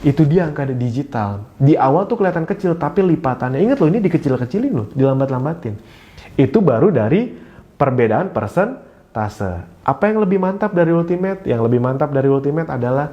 Itu dia angka digital. Di awal tuh kelihatan kecil, tapi lipatannya. Ingat loh, ini dikecil-kecilin loh, dilambat-lambatin. Itu baru dari perbedaan persentase. Apa yang lebih mantap dari ultimate? Yang lebih mantap dari ultimate adalah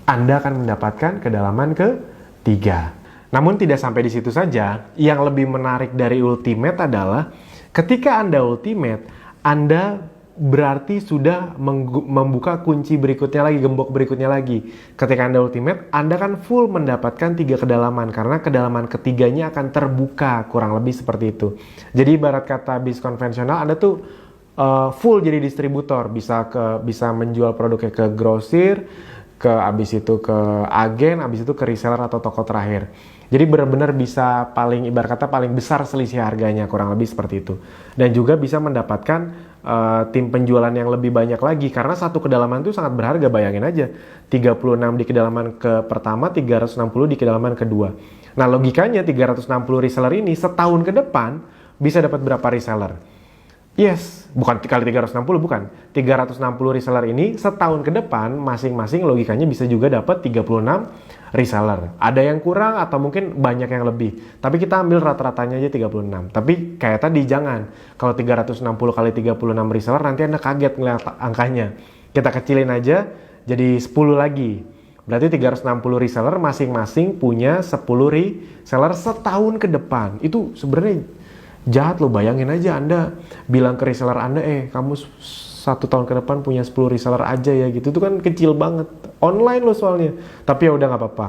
Anda akan mendapatkan kedalaman ketiga. Namun tidak sampai di situ saja. Yang lebih menarik dari ultimate adalah ketika Anda ultimate, Anda berarti sudah membuka kunci berikutnya lagi, gembok berikutnya lagi. Ketika Anda ultimate, Anda kan full mendapatkan 3 kedalaman, karena kedalaman ketiganya akan terbuka, kurang lebih seperti itu. Jadi ibarat kata bis konvensional, Anda tuh full jadi distributor, bisa menjual produknya ke grosir, abis itu ke agen, abis itu ke reseller atau toko terakhir. Jadi benar-benar bisa ibarat kata paling besar selisih harganya, kurang lebih seperti itu. Dan juga bisa mendapatkan tim penjualan yang lebih banyak lagi, karena satu kedalaman itu sangat berharga. Bayangin aja, 36 di kedalaman ke pertama, 360 di kedalaman kedua. Nah, logikanya 360 reseller ini setahun ke depan bisa dapat berapa reseller? Yes, bukan kali 360, bukan. 360 reseller ini setahun ke depan masing-masing logikanya bisa juga dapat 36 reseller. Ada yang kurang atau mungkin banyak yang lebih. Tapi kita ambil rata-ratanya aja 36. Tapi kayak tadi jangan. Kalau 360 kali 36 reseller nanti Anda kaget ngeliat angkanya. Kita kecilin aja jadi 10 lagi. Berarti 360 reseller masing-masing punya 10 reseller setahun ke depan. Itu sebenarnya jahat loh, bayangin aja Anda bilang ke reseller Anda, kamu 1 tahun ke depan punya 10 reseller aja ya gitu. Itu kan kecil banget. Online loh soalnya. Tapi ya udah nggak apa-apa.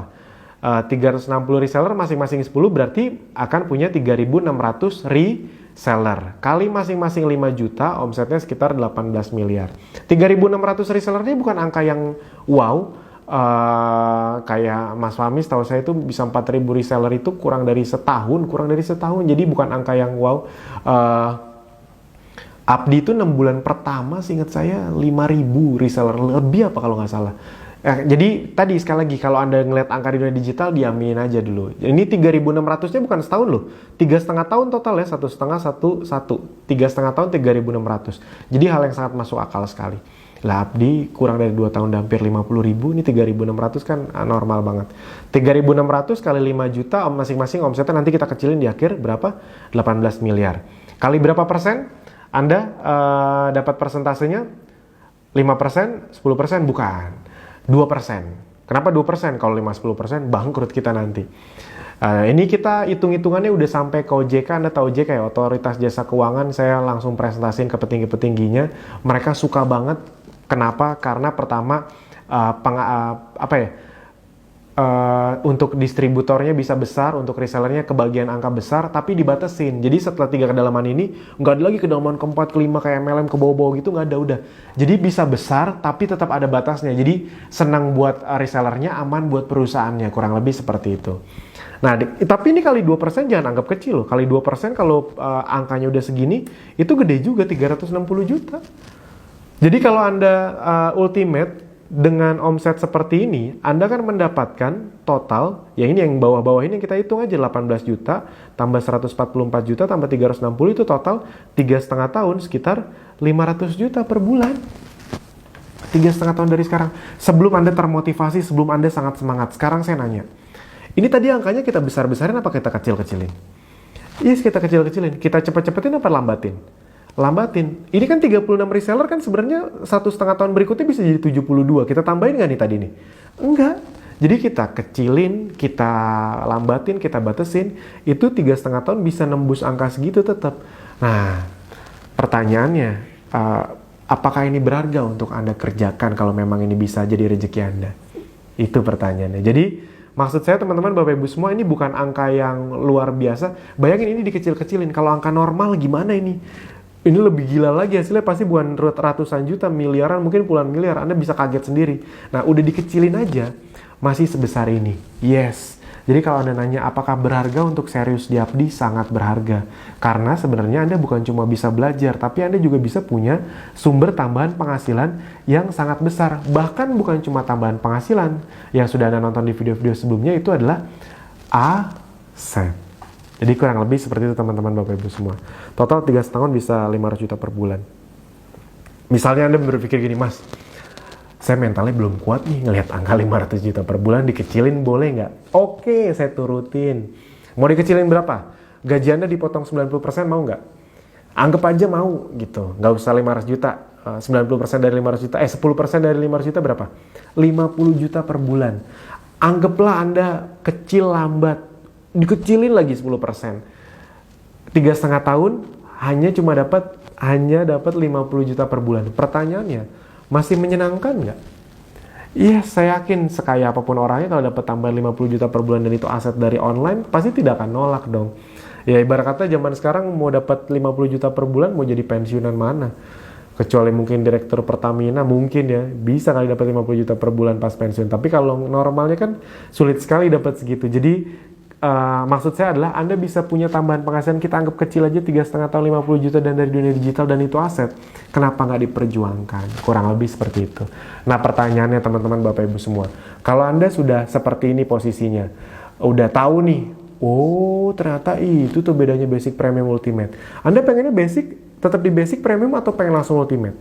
360 reseller masing-masing 10 berarti akan punya 3.600 reseller. Kali masing-masing 5 juta, omsetnya sekitar 18 miliar. 3.600 reseller ini bukan angka yang wow. Kayak Mas Fahmi setahu saya itu bisa 4.000 reseller itu kurang dari setahun, jadi bukan angka yang wow. Abdi itu 6 bulan pertama seingat saya 5.000 reseller lebih apa kalau nggak salah. Jadi tadi sekali lagi kalau Anda ngeliat angka di dunia digital diaminin aja dulu. Ini 3.600 nya bukan setahun loh, 3,5 tahun total ya, 1,5 tahun 3.600. Jadi hal yang sangat masuk akal sekali. Lah Abdi kurang dari 2 tahun hampir 50.000, ini 3.600 kan normal banget. 3.600 kali 5 juta masing-masing omsetnya nanti kita kecilin di akhir berapa? 18 miliar. Kali berapa persen? Anda dapat persentasenya 5%, 10%? Bukan. 2%. Kenapa 2%? Kalau 5-10% bangkrut kita nanti. Ini kita hitung-hitungannya udah sampai ke OJK. Anda tahu OJK ya, Otoritas Jasa Keuangan. Saya langsung presentasiin ke petinggi-petingginya. Mereka suka banget. Kenapa? Karena pertama untuk distributornya bisa besar, untuk resellernya kebagian angka besar, tapi dibatasin. Jadi setelah 3 kedalaman ini, nggak ada lagi kedalaman keempat, kelima kayak MLM ke bawah-bawah gitu, nggak ada udah. Jadi bisa besar, tapi tetap ada batasnya. Jadi senang buat resellernya, aman buat perusahaannya, kurang lebih seperti itu. Nah, tapi ini kali 2% jangan anggap kecil loh. Kali 2% kalau angkanya udah segini, itu gede juga, 360 juta. Jadi kalau Anda ultimate dengan omset seperti ini, Anda kan mendapatkan total, ya ini yang bawah-bawah ini yang kita hitung aja, 18 juta, tambah 144 juta, tambah 360, itu total 3,5 tahun, sekitar 500 juta per bulan. 3,5 tahun dari sekarang. Sebelum Anda termotivasi, sebelum Anda sangat semangat. Sekarang saya nanya, ini tadi angkanya kita besar-besarin apa kita kecil-kecilin? Yes, kita kecil-kecilin. Kita cepet-cepetin apa lambatin? Lambatin. Ini kan 36 reseller kan sebenarnya 1,5 tahun berikutnya bisa jadi 72. Kita tambahin nggak nih tadi nih? Enggak. Jadi kita kecilin, kita lambatin, kita batasin. Itu 3,5 tahun bisa nembus angka segitu tetap. Nah, pertanyaannya, apakah ini berharga untuk Anda kerjakan kalau memang ini bisa jadi rezeki Anda? Itu pertanyaannya. Jadi, maksud saya teman-teman, Bapak Ibu semua, ini bukan angka yang luar biasa. Bayangin ini dikecil-kecilin. Kalau angka normal gimana ini? Ini lebih gila lagi, hasilnya pasti bukan ratusan juta, miliaran, mungkin puluhan miliar. Anda bisa kaget sendiri. Nah, udah dikecilin aja, masih sebesar ini. Yes. Jadi kalau Anda nanya apakah berharga untuk serius di Abdi, sangat berharga. Karena sebenarnya Anda bukan cuma bisa belajar, tapi Anda juga bisa punya sumber tambahan penghasilan yang sangat besar. Bahkan bukan cuma tambahan penghasilan, yang sudah Anda nonton di video-video sebelumnya, itu adalah aset. Jadi kurang lebih seperti itu teman-teman Bapak Ibu semua. Total 3 tahun bisa 500 juta per bulan. Misalnya Anda berpikir gini, Mas, saya mentalnya belum kuat nih ngelihat angka 500 juta per bulan, dikecilin boleh nggak? Oke, saya turutin. Mau dikecilin berapa? Gaji Anda dipotong 90% mau nggak? Anggap aja mau gitu, nggak usah 500 juta. 90% dari 500 juta, 10% dari 500 juta berapa? 50 juta per bulan. Anggaplah Anda kecil lambat, dikecilin lagi 10%. 3,5 tahun hanya dapat 50 juta per bulan. Pertanyaannya, masih menyenangkan nggak? Iya, saya yakin sekaya apapun orangnya kalau dapat tambahan 50 juta per bulan dan itu aset dari online, pasti tidak akan nolak dong. Ya ibarat kata zaman sekarang mau dapat 50 juta per bulan mau jadi pensiunan mana? Kecuali mungkin direktur Pertamina mungkin ya, bisa kali dapat 50 juta per bulan pas pensiun. Tapi kalau normalnya kan sulit sekali dapat segitu. Jadi maksud saya adalah Anda bisa punya tambahan penghasilan, kita anggap kecil aja 3,5 tahun 50 juta dan dari dunia digital dan itu aset. Kenapa nggak diperjuangkan? Kurang lebih seperti itu. Nah pertanyaannya teman-teman Bapak Ibu semua, kalau Anda sudah seperti ini posisinya, udah tahu nih Oh, ternyata itu tuh bedanya basic, premium, ultimate. Anda pengennya basic, tetap di basic, premium, atau pengen langsung ultimate?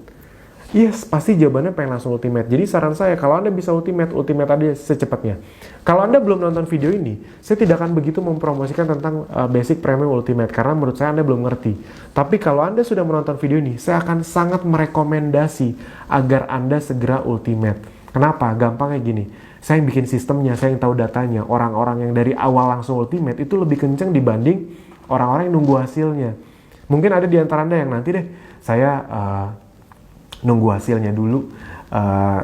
Yes, pasti jawabannya pengen langsung ultimate. Jadi saran saya, kalau Anda bisa ultimate, ultimate aja secepatnya. Kalau Anda belum nonton video ini, saya tidak akan begitu mempromosikan tentang basic, premium, ultimate, karena menurut saya Anda belum ngerti. Tapi kalau Anda sudah menonton video ini, saya akan sangat merekomendasi agar Anda segera ultimate. Kenapa? Gampangnya gini. Saya yang bikin sistemnya, saya yang tahu datanya. Orang-orang yang dari awal langsung ultimate itu lebih kenceng dibanding orang-orang yang nunggu hasilnya. Mungkin ada di antara Anda yang nanti deh, saya nunggu hasilnya dulu,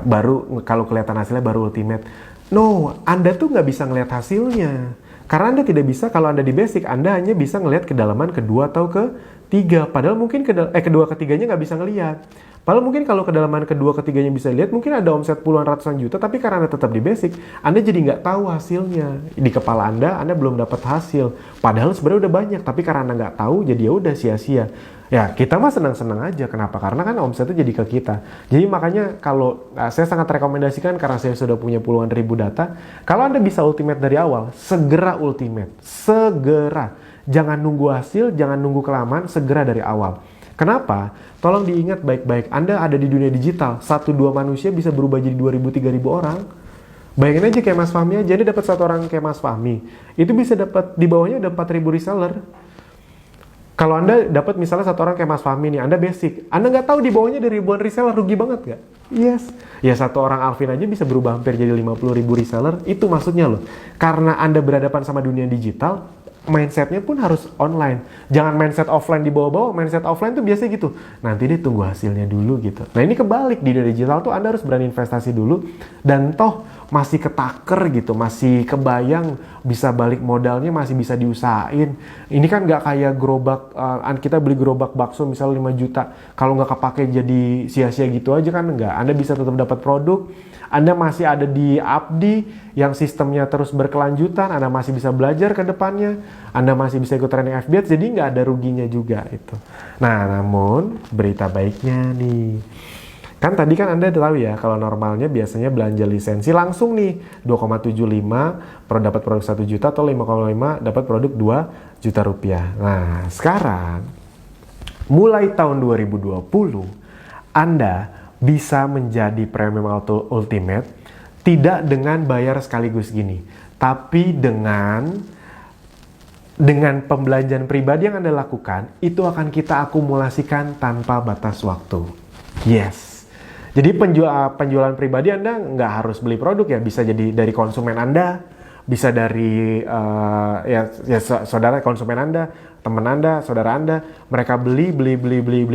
baru kalau kelihatan hasilnya baru ultimate. No, Anda tuh nggak bisa ngelihat hasilnya. Karena Anda tidak bisa, kalau Anda di basic, Anda hanya bisa ngelihat kedalaman kedua atau ketiga. Padahal mungkin kedua ketiganya nggak bisa ngelihat. Padahal mungkin kalau kedalaman kedua ketiganya bisa lihat, mungkin ada omset puluhan ratusan juta, tapi karena Anda tetap di basic, Anda jadi nggak tahu hasilnya. Di kepala Anda belum dapat hasil. Padahal sebenarnya udah banyak, tapi karena Anda nggak tahu, jadi ya udah sia-sia. Ya, kita mah senang-senang aja. Kenapa? Karena kan omsetnya jadi ke kita. Jadi makanya kalau saya sangat rekomendasikan, karena saya sudah punya puluhan ribu data, kalau Anda bisa ultimate dari awal, segera ultimate. Segera. Jangan nunggu hasil, jangan nunggu kelamaan, segera dari awal. Kenapa? Tolong diingat baik-baik, Anda ada di dunia digital, 1-2 manusia bisa berubah jadi 2.000-3.000 orang. Bayangin aja kayak Mas Fahmi aja, Anda dapat satu orang kayak Mas Fahmi, itu bisa dapat di bawahnya udah 4.000 reseller. Kalau Anda dapat misalnya satu orang kayak Mas Fahmi nih, Anda basic, Anda nggak tahu di bawahnya ada ribuan reseller, rugi banget nggak? Yes. Ya satu orang Alvin aja bisa berubah hampir jadi 50.000 reseller, itu maksudnya loh. Karena Anda berhadapan sama dunia digital, mindsetnya pun harus online. Jangan mindset offline dibawa-bawa. Mindset offline tuh biasanya gitu, nanti deh tunggu hasilnya dulu gitu. Nah ini kebalik, di dunia digital tuh Anda harus berani investasi dulu. Dan toh masih ketaker gitu, masih kebayang bisa balik modalnya, masih bisa diusahain. Ini kan nggak kayak gerobak, kita beli gerobak bakso misalnya 5 juta, kalau nggak kepake jadi sia-sia gitu aja kan. Nggak, Anda bisa tetap dapat produk. Anda masih ada di Abdi yang sistemnya terus berkelanjutan, Anda masih bisa belajar ke depannya, Anda masih bisa ikut training FBS, jadi nggak ada ruginya juga itu. Nah, namun berita baiknya nih, kan tadi kan Anda tahu ya, kalau normalnya biasanya belanja lisensi langsung nih 2,75 dapat produk 1 juta, atau 5,5 dapat produk 2 juta rupiah. Nah, sekarang mulai tahun 2020 Anda bisa menjadi premium auto ultimate tidak dengan bayar sekaligus gini, tapi dengan pembelanjaan pribadi yang Anda lakukan, itu akan kita akumulasikan tanpa batas waktu. Yes. Jadi penjualan pribadi Anda nggak harus beli produk ya, bisa jadi dari konsumen Anda, bisa dari saudara konsumen Anda, teman Anda, saudara Anda, mereka beli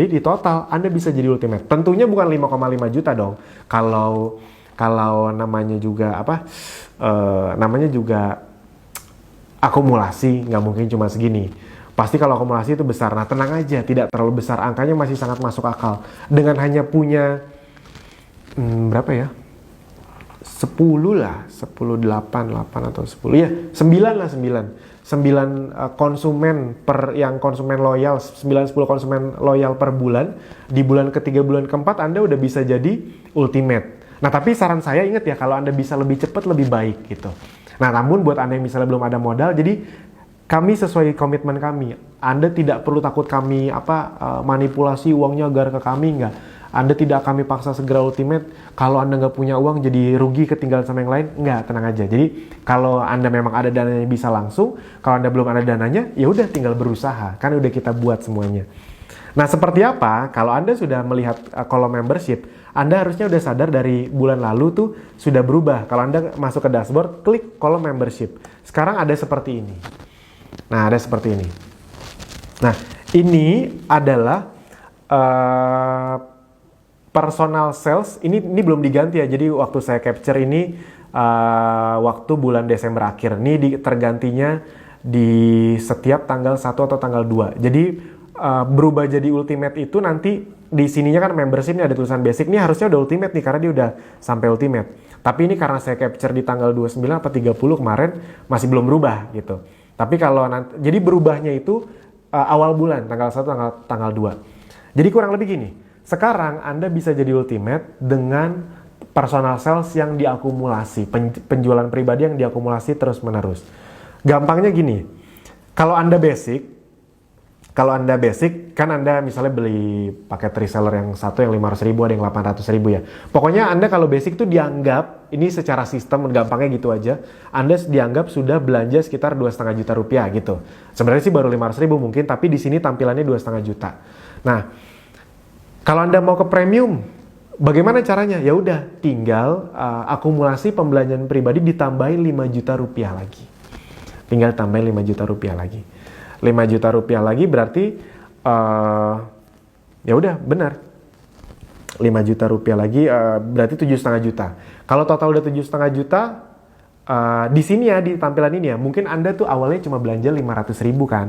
di total Anda bisa jadi ultimate. Tentunya bukan 5,5 juta dong. Kalau namanya juga namanya juga akumulasi, nggak mungkin cuma segini. Pasti kalau akumulasi itu besar. Nah, tenang aja, tidak terlalu besar, angkanya masih sangat masuk akal. Dengan hanya punya berapa ya? 10 lah, 10, 8 atau 10, ya 9 lah, 9 konsumen yang konsumen loyal, 9-10 konsumen loyal per bulan, di bulan ketiga, bulan keempat Anda udah bisa jadi ultimate. Nah, tapi saran saya ingat ya, kalau Anda bisa lebih cepat lebih baik gitu. Nah, namun buat Anda yang misalnya belum ada modal, jadi kami sesuai komitmen kami, Anda tidak perlu takut kami manipulasi uangnya agar ke kami, enggak. Anda tidak kami paksa segera ultimate. Kalau Anda nggak punya uang jadi rugi ketinggalan sama yang lain, nggak, tenang aja. Jadi kalau Anda memang ada dananya bisa langsung, kalau Anda belum ada dananya, ya udah tinggal berusaha. Kan udah kita buat semuanya. Nah, seperti apa? Kalau Anda sudah melihat kolom membership, Anda harusnya udah sadar dari bulan lalu tuh sudah berubah. Kalau Anda masuk ke dashboard, klik kolom membership. Sekarang ada seperti ini. Nah, ada seperti ini. Nah, ini adalah personal sales. Ini belum diganti ya. Jadi waktu saya capture ini waktu bulan Desember akhir. Ini tergantinya di setiap tanggal 1 atau tanggal 2. Jadi berubah jadi ultimate itu nanti di sininya kan membership, ini ada tulisan basic. Ini harusnya udah ultimate nih karena dia udah sampai ultimate. Tapi ini karena saya capture di tanggal 29 atau 30 kemarin masih belum berubah gitu. Tapi kalau nanti, jadi berubahnya itu awal bulan, tanggal 1, tanggal 2. Jadi kurang lebih gini. Sekarang Anda bisa jadi ultimate dengan personal sales yang diakumulasi, penjualan pribadi yang diakumulasi terus-menerus. Gampangnya gini, kalau Anda basic, kan Anda misalnya beli paket reseller yang satu yang 500.000, ada yang 800.000 ya. Pokoknya Anda kalau basic itu dianggap, ini secara sistem gampangnya gitu aja, Anda dianggap sudah belanja sekitar 2,5 juta rupiah gitu. Sebenarnya sih baru 500.000 mungkin, tapi di sini tampilannya 2,5 juta. Nah, kalau Anda mau ke premium, bagaimana caranya? Ya udah, tinggal akumulasi pembelanjaan pribadi ditambahin 5 juta rupiah lagi. Tinggal tambahin 5 juta rupiah lagi. 5 juta rupiah lagi berarti ya udah benar 5 juta rupiah lagi berarti 7,5 juta. Kalau total udah 7,5 juta di sini ya, di tampilan ini ya, mungkin Anda tuh awalnya cuma belanja 500.000 kan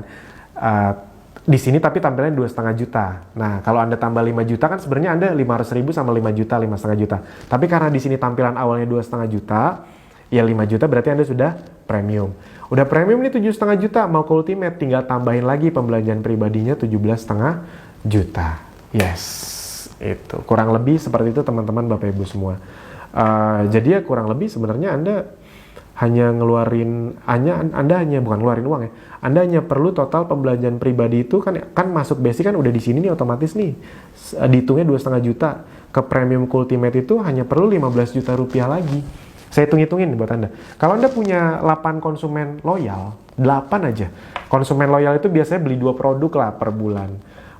di sini, tapi tampilannya 2,5 juta. Nah, kalau Anda tambah 5 juta kan sebenarnya Anda 500.000 sama 5 juta, 5,5 juta. Tapi karena di sini tampilan awalnya 2,5 juta, ya 5 juta berarti Anda sudah premium. Udah premium nih 7,5 juta, mau ke ultimate, tinggal tambahin lagi pembelanjaan pribadinya 17,5 juta. Yes, itu kurang lebih seperti itu teman-teman, Bapak Ibu semua. Jadi ya kurang lebih sebenarnya Anda hanya bukan ngeluarin uang ya. Anda hanya perlu total pembelanjaan pribadi itu kan masuk basic kan udah di sini nih otomatis nih. Dihitungnya 2,5 juta. Ke premium ke ultimate itu hanya perlu 15 juta rupiah lagi. Saya hitung-hitungin buat Anda. Kalau Anda punya 8 konsumen loyal, 8 aja. Konsumen loyal itu biasanya beli 2 produk lah per bulan.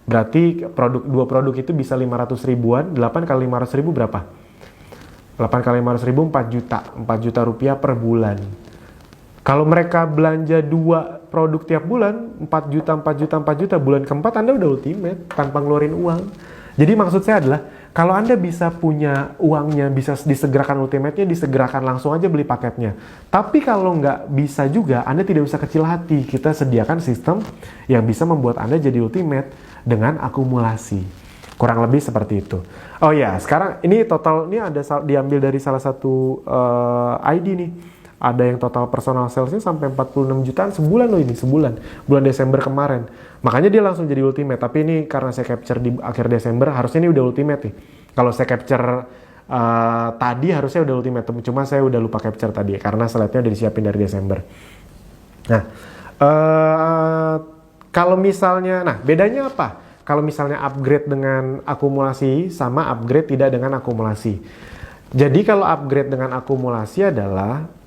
Berarti 2 produk itu bisa 500 ribuan, 8 kali 500 ribu berapa? 8 kali 500 ribu 4 juta. 4 juta rupiah per bulan. Kalau mereka belanja 2 produk tiap bulan, 4 juta, 4 juta, 4 juta, bulan keempat Anda udah ultimate tanpa ngeluarin uang. Jadi maksud saya adalah, kalau Anda bisa punya uangnya, bisa disegerakan ultimate-nya, disegerakan langsung aja beli paketnya. Tapi kalau nggak bisa juga, Anda tidak usah kecil hati. Kita sediakan sistem yang bisa membuat Anda jadi ultimate dengan akumulasi. Kurang lebih seperti itu. Oh ya, sekarang ini total, ini ada diambil dari salah satu ID nih. Ada yang total personal sales-nya sampai 46 jutaan sebulan loh ini, sebulan. Bulan Desember kemarin. Makanya dia langsung jadi ultimate. Tapi ini karena saya capture di akhir Desember, harusnya ini udah ultimate nih. Kalau saya capture tadi harusnya udah ultimate. Cuma saya udah lupa capture tadi, karena slide-nya udah disiapin dari Desember. Nah, kalau misalnya, bedanya apa? Kalau misalnya upgrade dengan akumulasi sama upgrade tidak dengan akumulasi. Jadi kalau upgrade dengan akumulasi adalah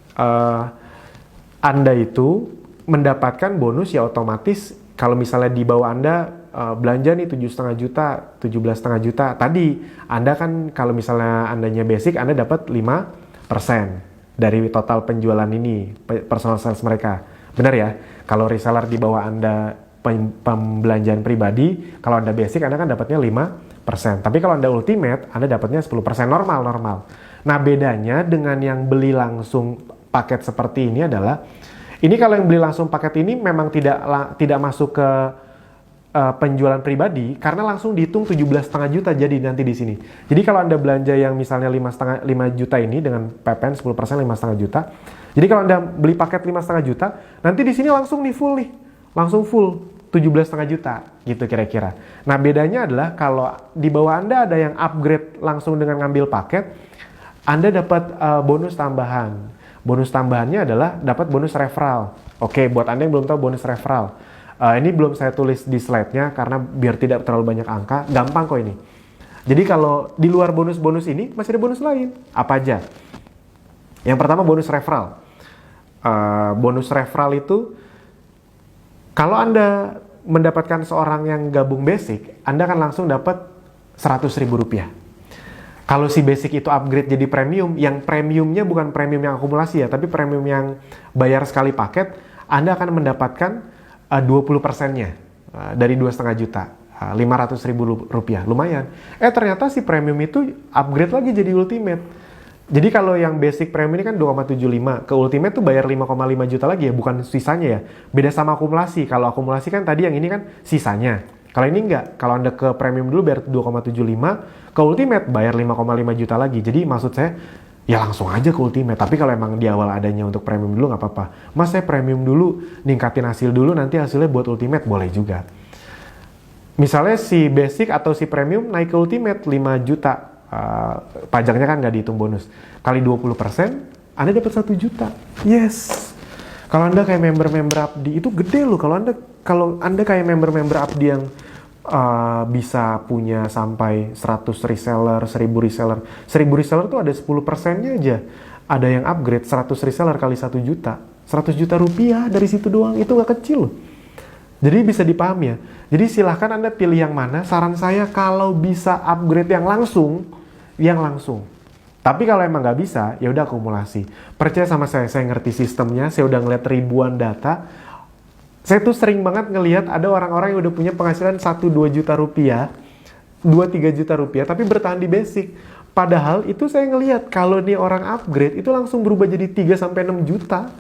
Anda itu mendapatkan bonus ya otomatis. Kalau misalnya di bawah Anda belanja nih 7,5 juta, 17,5 juta. Tadi Anda kan kalau misalnya Andanya basic, Anda dapat 5% dari total penjualan ini, personal sales mereka. Benar ya? Kalau reseller di bawah Anda pembelanjaan pribadi, kalau Anda basic Anda kan dapatnya 5%. Tapi kalau Anda ultimate, Anda dapatnya 10%, normal. Nah, bedanya dengan yang beli langsung paket seperti ini adalah, ini kalau yang beli langsung paket ini memang tidak masuk ke penjualan pribadi, karena langsung dihitung 17,5 juta jadi nanti di sini. Jadi kalau Anda belanja yang misalnya 5 juta ini dengan PPN 10% 5,5 juta. Jadi kalau Anda beli paket 5,5 juta, nanti di sini langsung langsung full 17,5 juta gitu kira-kira. Nah, bedanya adalah kalau di bawah Anda ada yang upgrade langsung dengan ngambil paket, Anda dapat bonus tambahan. Bonus tambahannya adalah dapat bonus referral. Oke, buat Anda yang belum tahu bonus referral, ini belum saya tulis di slide-nya karena biar tidak terlalu banyak angka, gampang kok ini. Jadi kalau di luar bonus-bonus ini masih ada bonus lain. Apa aja? Yang pertama bonus referral. Bonus referral itu kalau Anda mendapatkan seorang yang gabung basic, Anda akan langsung dapat 100.000 rupiah. Kalau si basic itu upgrade jadi premium, yang premiumnya bukan premium yang akumulasi ya, tapi premium yang bayar sekali paket, Anda akan mendapatkan 20%-nya dari 2,5 juta, 500.000 rupiah, lumayan. Ternyata si premium itu upgrade lagi jadi ultimate. Jadi kalau yang basic premium ini kan 2,75, ke ultimate tuh bayar 5,5 juta lagi ya, bukan sisanya ya. Beda sama akumulasi, kalau akumulasi kan tadi yang ini kan sisanya. Kalau ini enggak, kalau Anda ke premium dulu bayar 2,75, ke ultimate bayar 5,5 juta lagi. Jadi maksud saya, ya langsung aja ke ultimate. Tapi kalau emang di awal adanya untuk premium dulu nggak apa-apa. Mas saya premium dulu, ningkatin hasil dulu, nanti hasilnya buat ultimate, boleh juga. Misalnya si basic atau si premium naik ke ultimate 5 juta, pajaknya kan nggak dihitung bonus. Kali 20%, Anda dapat 1 juta. Yes! Kalau Anda kayak member-member Abdi itu gede loh. Kalau Anda kayak member-member Abdi yang bisa punya sampai 100 reseller, 1000 reseller. 1000 reseller tuh ada 10%-nya aja. Ada yang upgrade 100 reseller kali 1 juta. 100 juta rupiah dari situ doang. Itu nggak kecil loh. Jadi bisa dipahami ya. Jadi silahkan Anda pilih yang mana. Saran saya kalau bisa upgrade yang langsung. Tapi kalau emang nggak bisa, ya udah akumulasi. Percaya sama saya ngerti sistemnya. Saya udah ngeliat ribuan data. Saya tuh sering banget ngelihat ada orang-orang yang udah punya penghasilan 1-2 juta rupiah, 2-3 juta rupiah, tapi bertahan di basic. Padahal itu saya ngelihat kalau nih orang upgrade itu langsung berubah jadi 3-6 juta.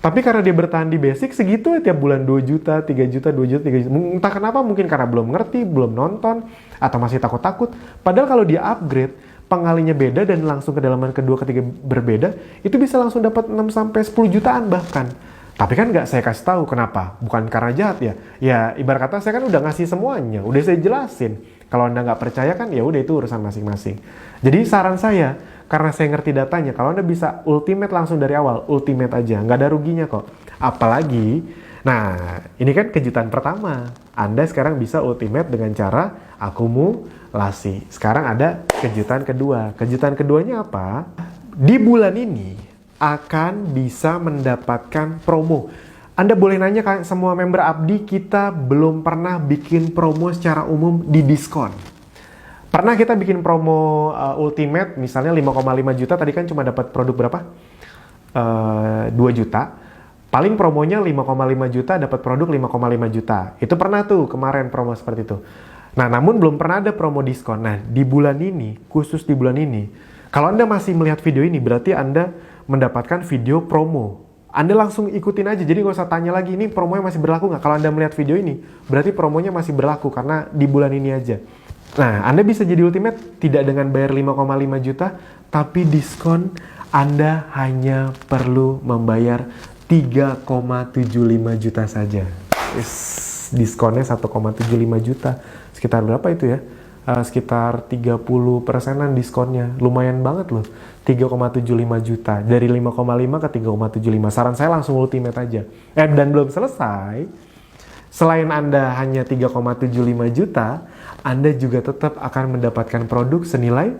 Tapi karena dia bertahan di basic segitu ya tiap bulan 2 juta, 3 juta, 2 juta, 3 juta. Entah kenapa, mungkin karena belum ngerti, belum nonton, atau masih takut-takut. Padahal kalau dia upgrade, pengalinya beda dan langsung kedalaman kedua, ketiga berbeda, itu bisa langsung dapat 6-10 jutaan bahkan. Tapi kan nggak saya kasih tahu kenapa, bukan karena jahat ya. Ya ibarat kata saya kan udah ngasih semuanya, udah saya jelasin. Kalau Anda nggak percaya kan ya udah itu urusan masing-masing. Jadi saran saya, karena saya ngerti datanya, kalau Anda bisa ultimate langsung dari awal, ultimate aja, nggak ada ruginya kok. Apalagi, nah ini kan kejutan pertama. Anda sekarang bisa ultimate dengan cara akumulasi. Sekarang ada kejutan kedua. Kejutan keduanya apa? Di bulan ini akan bisa mendapatkan promo. Anda boleh nanya kan semua member Abdi, kita belum pernah bikin promo secara umum di diskon. Pernah kita bikin promo ultimate misalnya 5,5 juta, tadi kan cuma dapat produk berapa? 2 juta. Paling promonya 5,5 juta dapat produk 5,5 juta. Itu pernah tuh kemarin promo seperti itu. Nah, namun belum pernah ada promo diskon. Nah, di bulan ini, khusus di bulan ini, kalau Anda masih melihat video ini, berarti Anda mendapatkan video promo. Anda langsung ikutin aja, jadi nggak usah tanya lagi, ini promonya masih berlaku nggak? Kalau Anda melihat video ini, berarti promonya masih berlaku, karena di bulan ini aja. Nah, Anda bisa jadi ultimate, tidak dengan bayar 5,5 juta, tapi diskon Anda hanya perlu membayar 3,75 juta saja. Diskonnya 1,75 juta. Sekitar berapa itu ya? Sekitar 30%-an diskonnya. Lumayan banget loh. 3,75 juta. Dari 5,5 ke 3,75. Saran saya langsung ultimate aja. Dan belum selesai. Selain Anda hanya 3,75 juta, Anda juga tetap akan mendapatkan produk senilai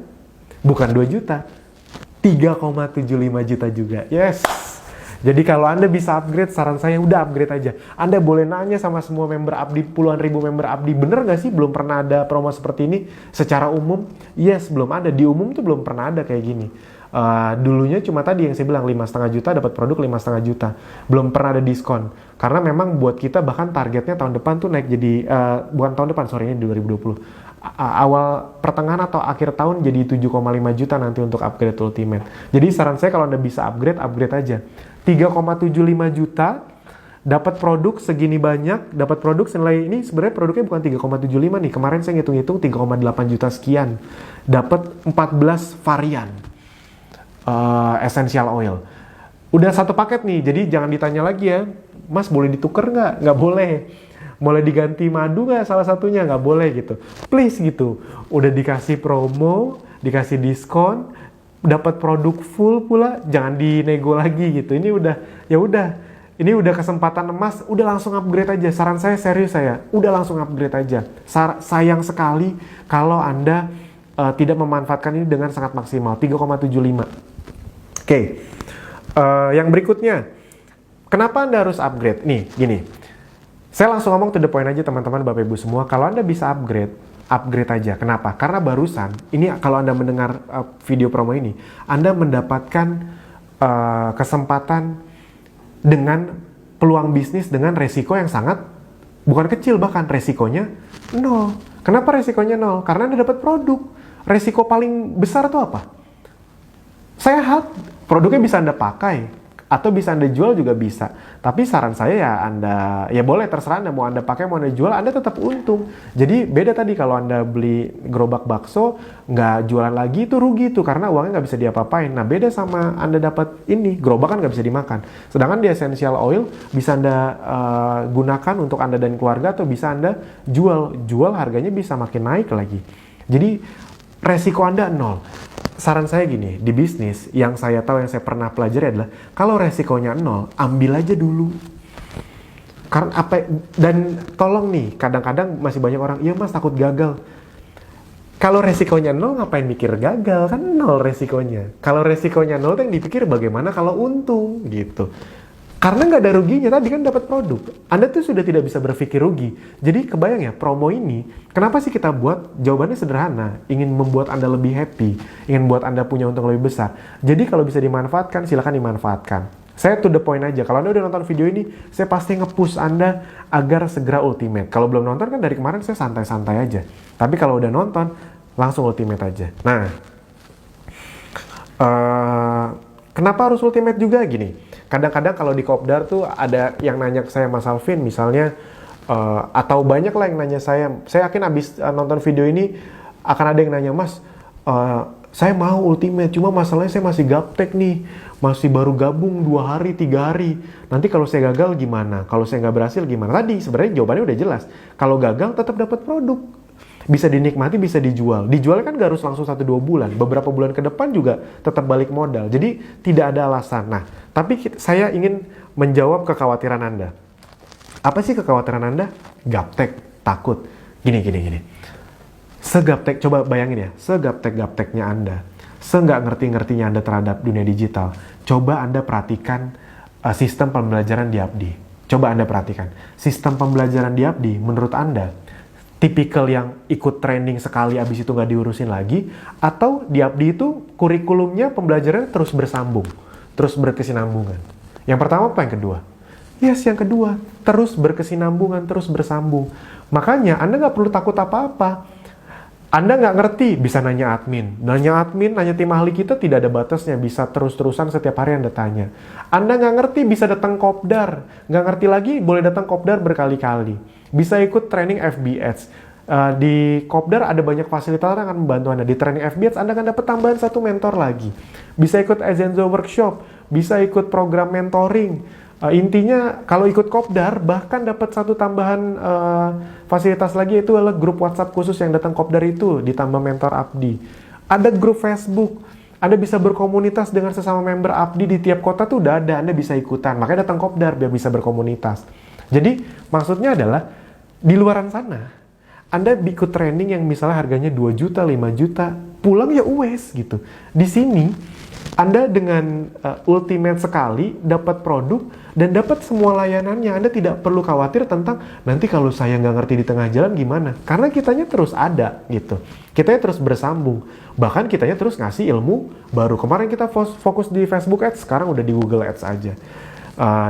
bukan 2 juta. 3,75 juta juga. Yes! Jadi kalau Anda bisa upgrade, saran saya udah upgrade aja. Anda boleh nanya sama semua member Abdi, puluhan ribu member Abdi, bener nggak sih belum pernah ada promo seperti ini secara umum? Yes, belum ada. Di umum tuh belum pernah ada kayak gini. Dulunya cuma tadi yang saya bilang 5,5 juta dapat produk 5,5 juta. Belum pernah ada diskon. Karena memang buat kita bahkan targetnya tahun depan tuh naik jadi, bukan tahun depan, sorry ini 2020. Awal pertengahan atau akhir tahun jadi 7,5 juta nanti untuk upgrade ultimate. Jadi saran saya kalau Anda bisa upgrade, upgrade aja. 3,75 juta dapat produk segini banyak, dapat produk senilai ini sebenarnya produknya bukan 3,75 nih. Kemarin saya ngitung-ngitung 3,8 juta sekian. Dapat 14 varian essential oil. Udah satu paket nih, jadi jangan ditanya lagi ya, Mas boleh ditukar nggak? Nggak boleh. Boleh diganti madu nggak salah satunya? Nggak boleh gitu. Please gitu. Udah dikasih promo, dikasih diskon, dapat produk full pula, jangan dinego lagi gitu. Ini udah, ya udah. Ini udah kesempatan emas, udah langsung upgrade aja. Saran saya serius saya, udah langsung upgrade aja. Sayang sekali kalau Anda tidak memanfaatkan ini dengan sangat maksimal. 3,75. Oke. Yang berikutnya, kenapa Anda harus upgrade? Nih, gini. Saya langsung ngomong to the point aja teman-teman, Bapak Ibu semua. Kalau Anda bisa upgrade, upgrade aja. Kenapa? Karena barusan, ini kalau Anda mendengar video promo ini, Anda mendapatkan kesempatan dengan peluang bisnis dengan resiko yang sangat, bukan kecil bahkan, resikonya 0. Kenapa resikonya 0? Karena Anda dapat produk. Resiko paling besar itu apa? Sehat. Produknya bisa Anda pakai, atau bisa Anda jual juga bisa. Tapi saran saya ya Anda, ya boleh terserah Anda, mau Anda pakai, mau Anda jual, Anda tetap untung. Jadi beda tadi kalau Anda beli gerobak bakso, nggak jualan lagi itu rugi tuh, karena uangnya nggak bisa diapa-apain. Nah beda sama Anda dapat ini, gerobak kan nggak bisa dimakan. Sedangkan di essential oil bisa Anda gunakan untuk Anda dan keluarga, atau bisa Anda jual. Jual harganya bisa makin naik lagi. Jadi resiko Anda 0. saran saya gini, di bisnis yang saya tahu, yang saya pernah pelajari adalah kalau resikonya nol, ambil aja dulu. Karena dan tolong nih, kadang-kadang masih banyak orang, iya mas takut gagal. Kalau resikonya nol, ngapain mikir gagal? Kan nol resikonya. Kalau resikonya nol, yang dipikir bagaimana kalau untung gitu. Karena nggak ada ruginya, tadi kan dapat produk. Anda tuh sudah tidak bisa berpikir rugi. Jadi kebayang ya, promo ini, kenapa sih kita buat? Jawabannya sederhana, ingin membuat Anda lebih happy, ingin buat Anda punya untung lebih besar. Jadi kalau bisa dimanfaatkan, silakan dimanfaatkan. Saya to the point aja, kalau Anda udah nonton video ini, saya pasti nge-push Anda agar segera ultimate. Kalau belum nonton kan dari kemarin saya santai-santai aja. Tapi kalau udah nonton, langsung ultimate aja. Nah, kenapa harus ultimate juga gini? Kadang-kadang kalau di Kopdar tuh ada yang nanya ke saya, Mas Alvin misalnya, atau banyak lah yang nanya saya yakin abis nonton video ini akan ada yang nanya, Mas, saya mau ultimate, cuma masalahnya saya masih gaptek nih, masih baru gabung 2 hari, 3 hari, nanti kalau saya gagal gimana? Kalau saya nggak berhasil gimana? Tadi sebenarnya jawabannya udah jelas, kalau gagal tetap dapat produk. Bisa dinikmati, bisa dijual. Dijual kan gak harus langsung 1-2 bulan. Beberapa bulan ke depan juga tetap balik modal. Jadi tidak ada alasan. Nah, tapi saya ingin menjawab kekhawatiran Anda. Apa sih kekhawatiran Anda? Gaptek, takut. Gini. Segaptek, coba bayangin ya. Segaptek-gapteknya Anda. Senggak ngerti-ngertinya Anda terhadap dunia digital. Coba Anda perhatikan sistem pembelajaran di Abdi. Coba Anda perhatikan. Sistem pembelajaran di Abdi, menurut Anda, tipikal yang ikut training sekali abis itu nggak diurusin lagi, atau di Abdi itu kurikulumnya pembelajarannya terus bersambung, terus berkesinambungan. Yang pertama apa yang kedua? Yes, yang kedua, terus berkesinambungan, terus bersambung. Makanya Anda nggak perlu takut apa-apa. Anda nggak ngerti, bisa nanya admin. Nanya tim ahli kita tidak ada batasnya, bisa terus-terusan setiap hari Anda tanya. Anda nggak ngerti, bisa datang Kopdar. Nggak ngerti lagi, boleh datang Kopdar berkali-kali. Bisa ikut training FBS. Di Kopdar ada banyak fasilitator yang akan membantu Anda. Di training FBS Anda akan dapat tambahan 1 mentor lagi. Bisa ikut Azenzo Workshop, bisa ikut program mentoring. Intinya kalau ikut Kopdar bahkan dapat 1 tambahan fasilitas lagi, itu adalah grup WhatsApp khusus yang datang Kopdar itu ditambah mentor Abdi. Ada grup Facebook. Anda bisa berkomunitas dengan sesama member Abdi di tiap kota tuh udah ada. Anda bisa ikutan. Makanya datang Kopdar biar bisa berkomunitas. Jadi maksudnya adalah di luaran sana, Anda ikut training yang misalnya harganya 2 juta, 5 juta, pulang ya US gitu. Di sini, Anda dengan ultimate sekali, dapat produk, dan dapat semua layanannya. Anda tidak perlu khawatir tentang, nanti kalau saya nggak ngerti di tengah jalan gimana? Karena kitanya terus ada gitu. Kitanya terus bersambung. Bahkan kitanya terus ngasih ilmu baru. Kemarin kita fokus di Facebook Ads, sekarang udah di Google Ads aja.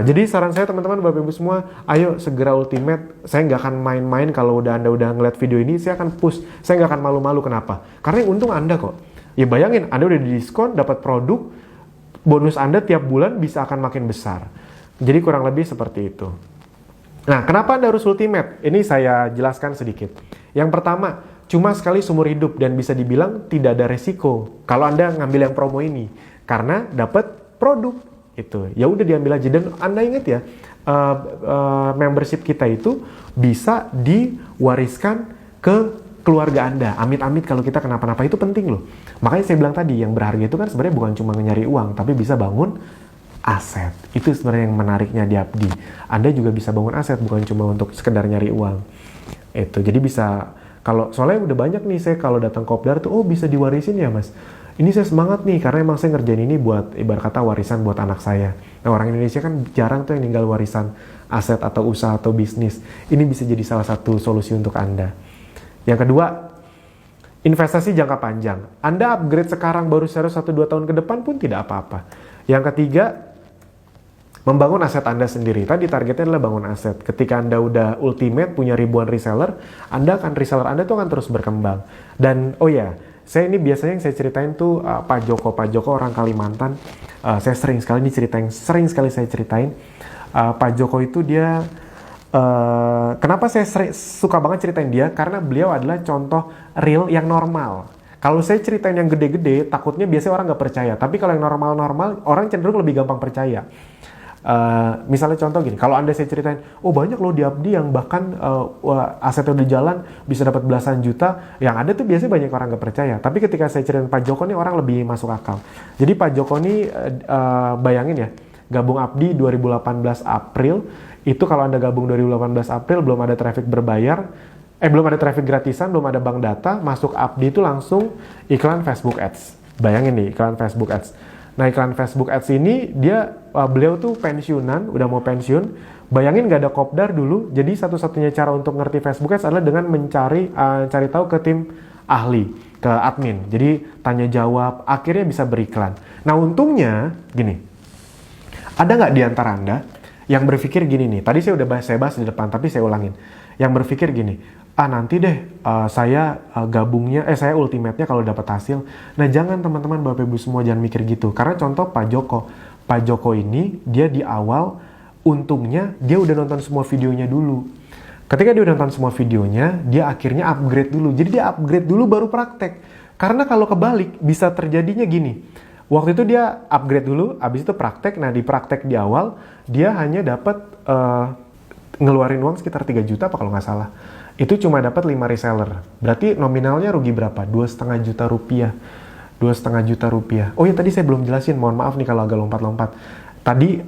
Jadi saran saya teman-teman, Bapak Ibu semua, ayo segera ultimate. Saya nggak akan main-main kalau Anda udah ngeliat video ini, saya akan push. Saya nggak akan malu-malu, kenapa? Karena yang untung Anda kok. Ya bayangin, Anda udah di diskon, dapat produk, bonus Anda tiap bulan bisa akan makin besar. Jadi kurang lebih seperti itu. Nah, kenapa Anda harus ultimate? Ini saya jelaskan sedikit. Yang pertama, cuma sekali seumur hidup dan bisa dibilang tidak ada resiko kalau Anda ngambil yang promo ini. Karena dapat produk. Itu ya udah diambil aja. Dan Anda ingat ya, membership kita itu bisa diwariskan ke keluarga Anda. Amit-amit kalau kita kenapa-napa, itu penting loh. Makanya saya bilang tadi, yang berharga itu kan sebenarnya bukan cuma nyari uang, tapi bisa bangun aset. Itu sebenarnya yang menariknya di Abdi. Anda juga bisa bangun aset, bukan cuma untuk sekedar nyari uang. Itu jadi bisa, kalau soalnya udah banyak nih saya kalau datang Kopdar tuh, oh bisa diwarisin ya mas. Ini saya semangat nih, karena emang saya ngerjain ini buat, ibarat kata, warisan buat anak saya. Nah, orang Indonesia kan jarang tuh yang ninggal warisan aset atau usaha atau bisnis. Ini bisa jadi salah satu solusi untuk Anda. Yang kedua, investasi jangka panjang. Anda upgrade sekarang baru 1-2 tahun ke depan pun tidak apa-apa. Yang ketiga, membangun aset Anda sendiri. Tadi targetnya adalah bangun aset. Ketika Anda udah ultimate, punya ribuan reseller, reseller Anda tuh akan terus berkembang. Dan, oh ya, saya ini biasanya yang saya ceritain tuh Pak Joko orang Kalimantan. Saya sering sekali saya ceritain. Pak Joko itu dia, kenapa saya suka banget ceritain dia? Karena beliau adalah contoh real yang normal. Kalau saya ceritain yang gede-gede, takutnya biasanya orang nggak percaya. Tapi kalau yang normal-normal, orang cenderung lebih gampang percaya. Misalnya contoh gini, kalau Anda saya ceritain, oh banyak loh di Abdi yang bahkan asetnya udah jalan bisa dapat belasan juta, yang ada tuh biasanya banyak orang nggak percaya. Tapi ketika saya ceritain Pak Joko nih orang lebih masuk akal. Jadi Pak Joko nih bayangin ya, gabung Abdi 2018 April, itu kalau Anda gabung 2018 April belum ada traffic berbayar, belum ada traffic gratisan, belum ada bank data, masuk Abdi itu langsung iklan Facebook Ads. Bayangin nih iklan Facebook Ads. Nah iklan Facebook Ads ini beliau tuh pensiunan, udah mau pensiun. Bayangin gak ada kopdar dulu, jadi satu-satunya cara untuk ngerti Facebook Ads adalah dengan cari tahu ke tim ahli, ke admin. Jadi tanya jawab, akhirnya bisa beriklan. Nah untungnya gini, ada nggak di antara Anda yang berpikir gini nih, tadi saya bahas di depan, tapi saya ulangin. Yang berpikir gini, nanti deh saya ultimate-nya kalau dapat hasil. Nah jangan teman-teman Bapak Ibu semua jangan mikir gitu. Karena contoh Pak Joko ini dia di awal untungnya dia udah nonton semua videonya dulu. Ketika dia udah nonton semua videonya, dia akhirnya upgrade dulu. Jadi dia upgrade dulu baru praktek. Karena kalau kebalik bisa terjadinya gini. Waktu itu dia upgrade dulu, habis itu praktek. Nah di praktek di awal dia hanya dapat ngeluarin uang sekitar 3 juta apa kalau nggak salah. Itu cuma dapat 5 reseller. Berarti nominalnya rugi berapa? 2,5 juta rupiah. 2,5 juta rupiah. Oh ya tadi saya belum jelasin, mohon maaf nih kalau agak lompat-lompat. Tadi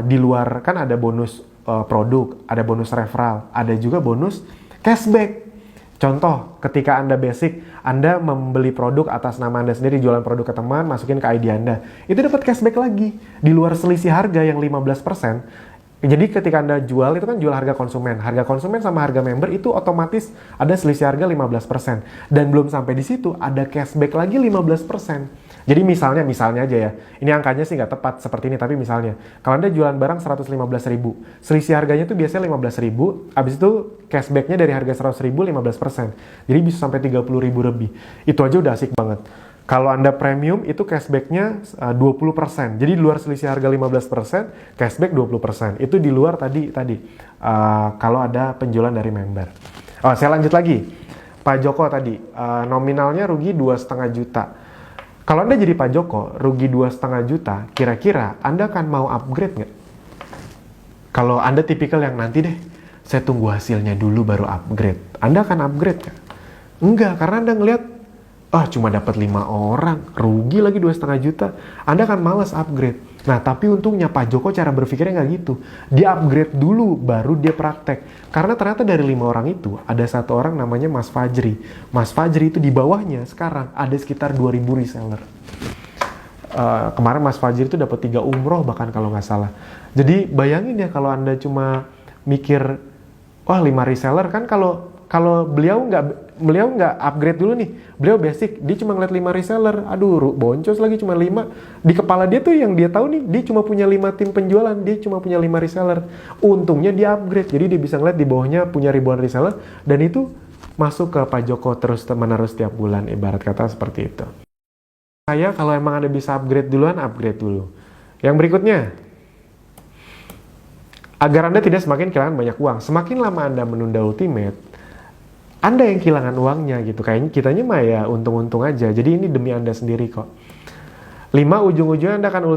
di luar kan ada bonus produk, ada bonus referral, ada juga bonus cashback. Contoh, ketika Anda basic, Anda membeli produk atas nama Anda sendiri, jualan produk ke teman, masukin ke ID Anda. Itu dapat cashback lagi. Di luar selisih harga yang 15%. Jadi ketika Anda jual, itu kan jual harga konsumen. Harga konsumen sama harga member itu otomatis ada selisih harga 15%. Dan belum sampai di situ, ada cashback lagi 15%. Jadi misalnya aja ya, ini angkanya sih nggak tepat seperti ini, tapi misalnya, kalau Anda jualan barang 115.000, selisih harganya tuh biasanya 15.000, habis itu cashbacknya dari harga 100.000 15%. Jadi bisa sampai 30.000 lebih. Itu aja udah asik banget. Kalau Anda premium itu cashbacknya 20%. Jadi di luar selisih harga 15%, cashback 20%. Itu di luar tadi kalau ada penjualan dari member. Saya lanjut lagi. Pak Joko tadi nominalnya rugi 2,5 juta. Kalau Anda jadi Pak Joko rugi 2,5 juta, kira-kira Anda akan mau upgrade nggak? Kalau Anda tipikal yang nanti deh, saya tunggu hasilnya dulu baru upgrade. Anda akan upgrade nggak? Enggak, karena Anda ngelihat cuma dapat 5 orang, rugi lagi 2,5 juta. Anda akan malas upgrade. Nah, tapi untungnya Pak Joko cara berpikirnya nggak gitu. Dia upgrade dulu, baru dia praktek. Karena ternyata dari 5 orang itu, ada 1 orang namanya Mas Fajri. Mas Fajri itu di bawahnya sekarang ada sekitar 2.000 reseller. Kemarin Mas Fajri itu dapat 3 umroh bahkan kalau nggak salah. Jadi bayangin ya kalau Anda cuma mikir, 5 reseller kan kalau beliau nggak upgrade dulu nih, beliau basic, dia cuma ngeliat 5 reseller, aduh boncos lagi cuma 5, di kepala dia tuh yang dia tahu nih, dia cuma punya 5 tim penjualan, dia cuma punya 5 reseller, untungnya dia upgrade, jadi dia bisa ngeliat di bawahnya punya ribuan reseller, dan itu masuk ke Pak Joko terus menerus tiap bulan, ibarat kata seperti itu. Kalau emang Anda bisa upgrade duluan, upgrade dulu. Yang berikutnya, agar Anda tidak semakin kehilangan banyak uang, semakin lama Anda menunda ultimate, Anda yang kehilangan uangnya gitu. Kayaknya kitanya mah ya untung-untung aja. Jadi ini demi Anda sendiri kok. 5 ujung-ujungnya Anda akan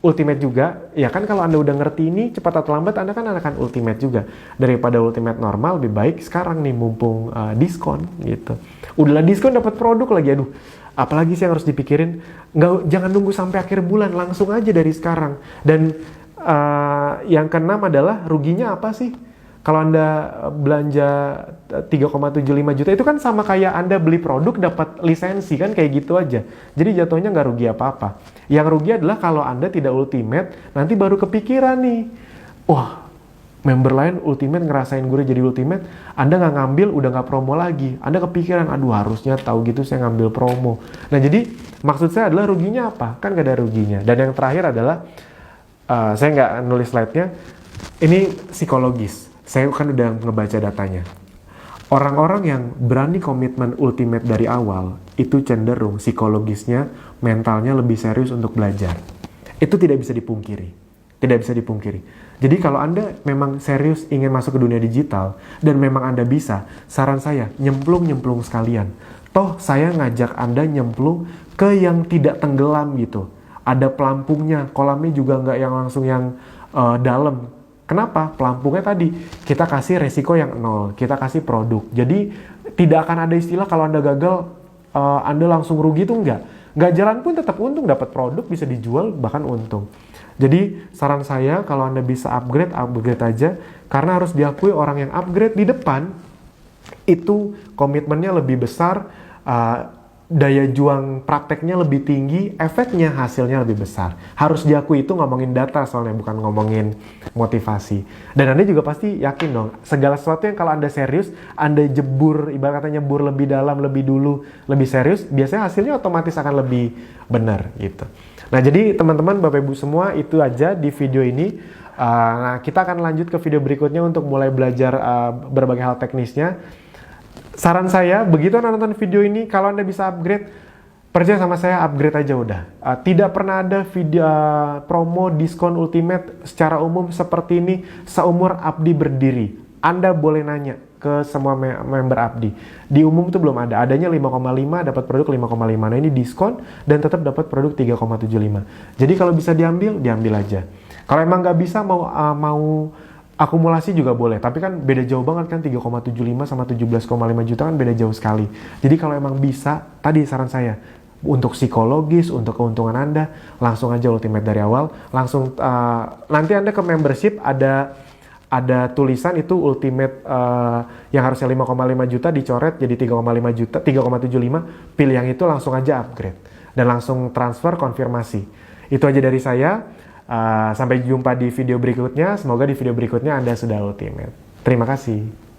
ultimate juga. Ya kan kalau Anda udah ngerti ini cepat atau lambat Anda kan akan ultimate juga. Daripada ultimate normal lebih baik sekarang nih mumpung diskon gitu. Udahlah diskon dapat produk lagi, aduh. Apalagi sih yang harus dipikirin? Jangan nunggu sampai akhir bulan, langsung aja dari sekarang. Dan yang keenam adalah ruginya apa sih? Kalau Anda belanja 3,75 juta itu kan sama kayak Anda beli produk dapat lisensi kan kayak gitu aja. Jadi jatuhnya nggak rugi apa-apa. Yang rugi adalah kalau Anda tidak ultimate, nanti baru kepikiran nih. Wah, member lain ultimate ngerasain gue jadi ultimate, Anda nggak ngambil udah nggak promo lagi. Anda kepikiran, aduh harusnya tahu gitu saya ngambil promo. Nah jadi maksud saya adalah ruginya apa? Kan nggak ada ruginya. Dan yang terakhir adalah, saya nggak nulis slide-nya, ini psikologis. Saya kan udah ngebaca datanya. Orang-orang yang berani komitmen ultimate dari awal, itu cenderung psikologisnya, mentalnya lebih serius untuk belajar. Itu tidak bisa dipungkiri. Tidak bisa dipungkiri. Jadi kalau Anda memang serius ingin masuk ke dunia digital, dan memang Anda bisa, saran saya, nyemplung sekalian. Toh saya ngajak Anda nyemplung ke yang tidak tenggelam gitu. ada pelampungnya, kolamnya juga nggak yang langsung yang dalam. Kenapa? Pelampungnya tadi kita kasih resiko yang nol, kita kasih produk. Jadi tidak akan ada istilah kalau Anda gagal, Anda langsung rugi, itu nggak jalan pun tetap untung, dapat produk bisa dijual bahkan untung. Jadi saran saya kalau Anda bisa upgrade aja, karena harus diakui orang yang upgrade di depan itu komitmennya lebih besar, daya juang prakteknya lebih tinggi, efeknya hasilnya lebih besar. Harus diakui, itu ngomongin data soalnya, bukan ngomongin motivasi. Dan Anda juga pasti yakin dong, segala sesuatu yang kalau Anda serius, Anda jebur, ibarat katanya nyebur lebih dalam, lebih dulu, lebih serius, biasanya hasilnya otomatis akan lebih benar gitu. Nah jadi teman-teman, Bapak Ibu semua, itu aja di video ini. Nah kita akan lanjut ke video berikutnya untuk mulai belajar berbagai hal teknisnya. Saran saya, begitu Anda nonton video ini, kalau Anda bisa upgrade, percaya sama saya, upgrade aja udah. Tidak pernah ada video promo diskon ultimate secara umum seperti ini seumur Abdi berdiri. Anda boleh nanya ke semua member Abdi. Di umum itu belum ada. Adanya 5,5, dapat produk 5,5. Nah ini diskon dan tetap dapat produk 3,75. Jadi kalau bisa diambil, diambil aja. Kalau emang nggak bisa, mau akumulasi juga boleh, tapi kan beda jauh banget kan, 3,75 sama 17,5 juta kan beda jauh sekali. Jadi kalau emang bisa, tadi saran saya, untuk psikologis, untuk keuntungan Anda, langsung aja ultimate dari awal, langsung nanti Anda ke membership ada tulisan itu ultimate yang harusnya 5,5 juta dicoret jadi 3,5 juta, 3,75, pilih yang itu, langsung aja upgrade dan langsung transfer konfirmasi. Itu aja dari saya. Sampai jumpa di video berikutnya. Semoga di video berikutnya Anda sudah ultimate. Terima kasih.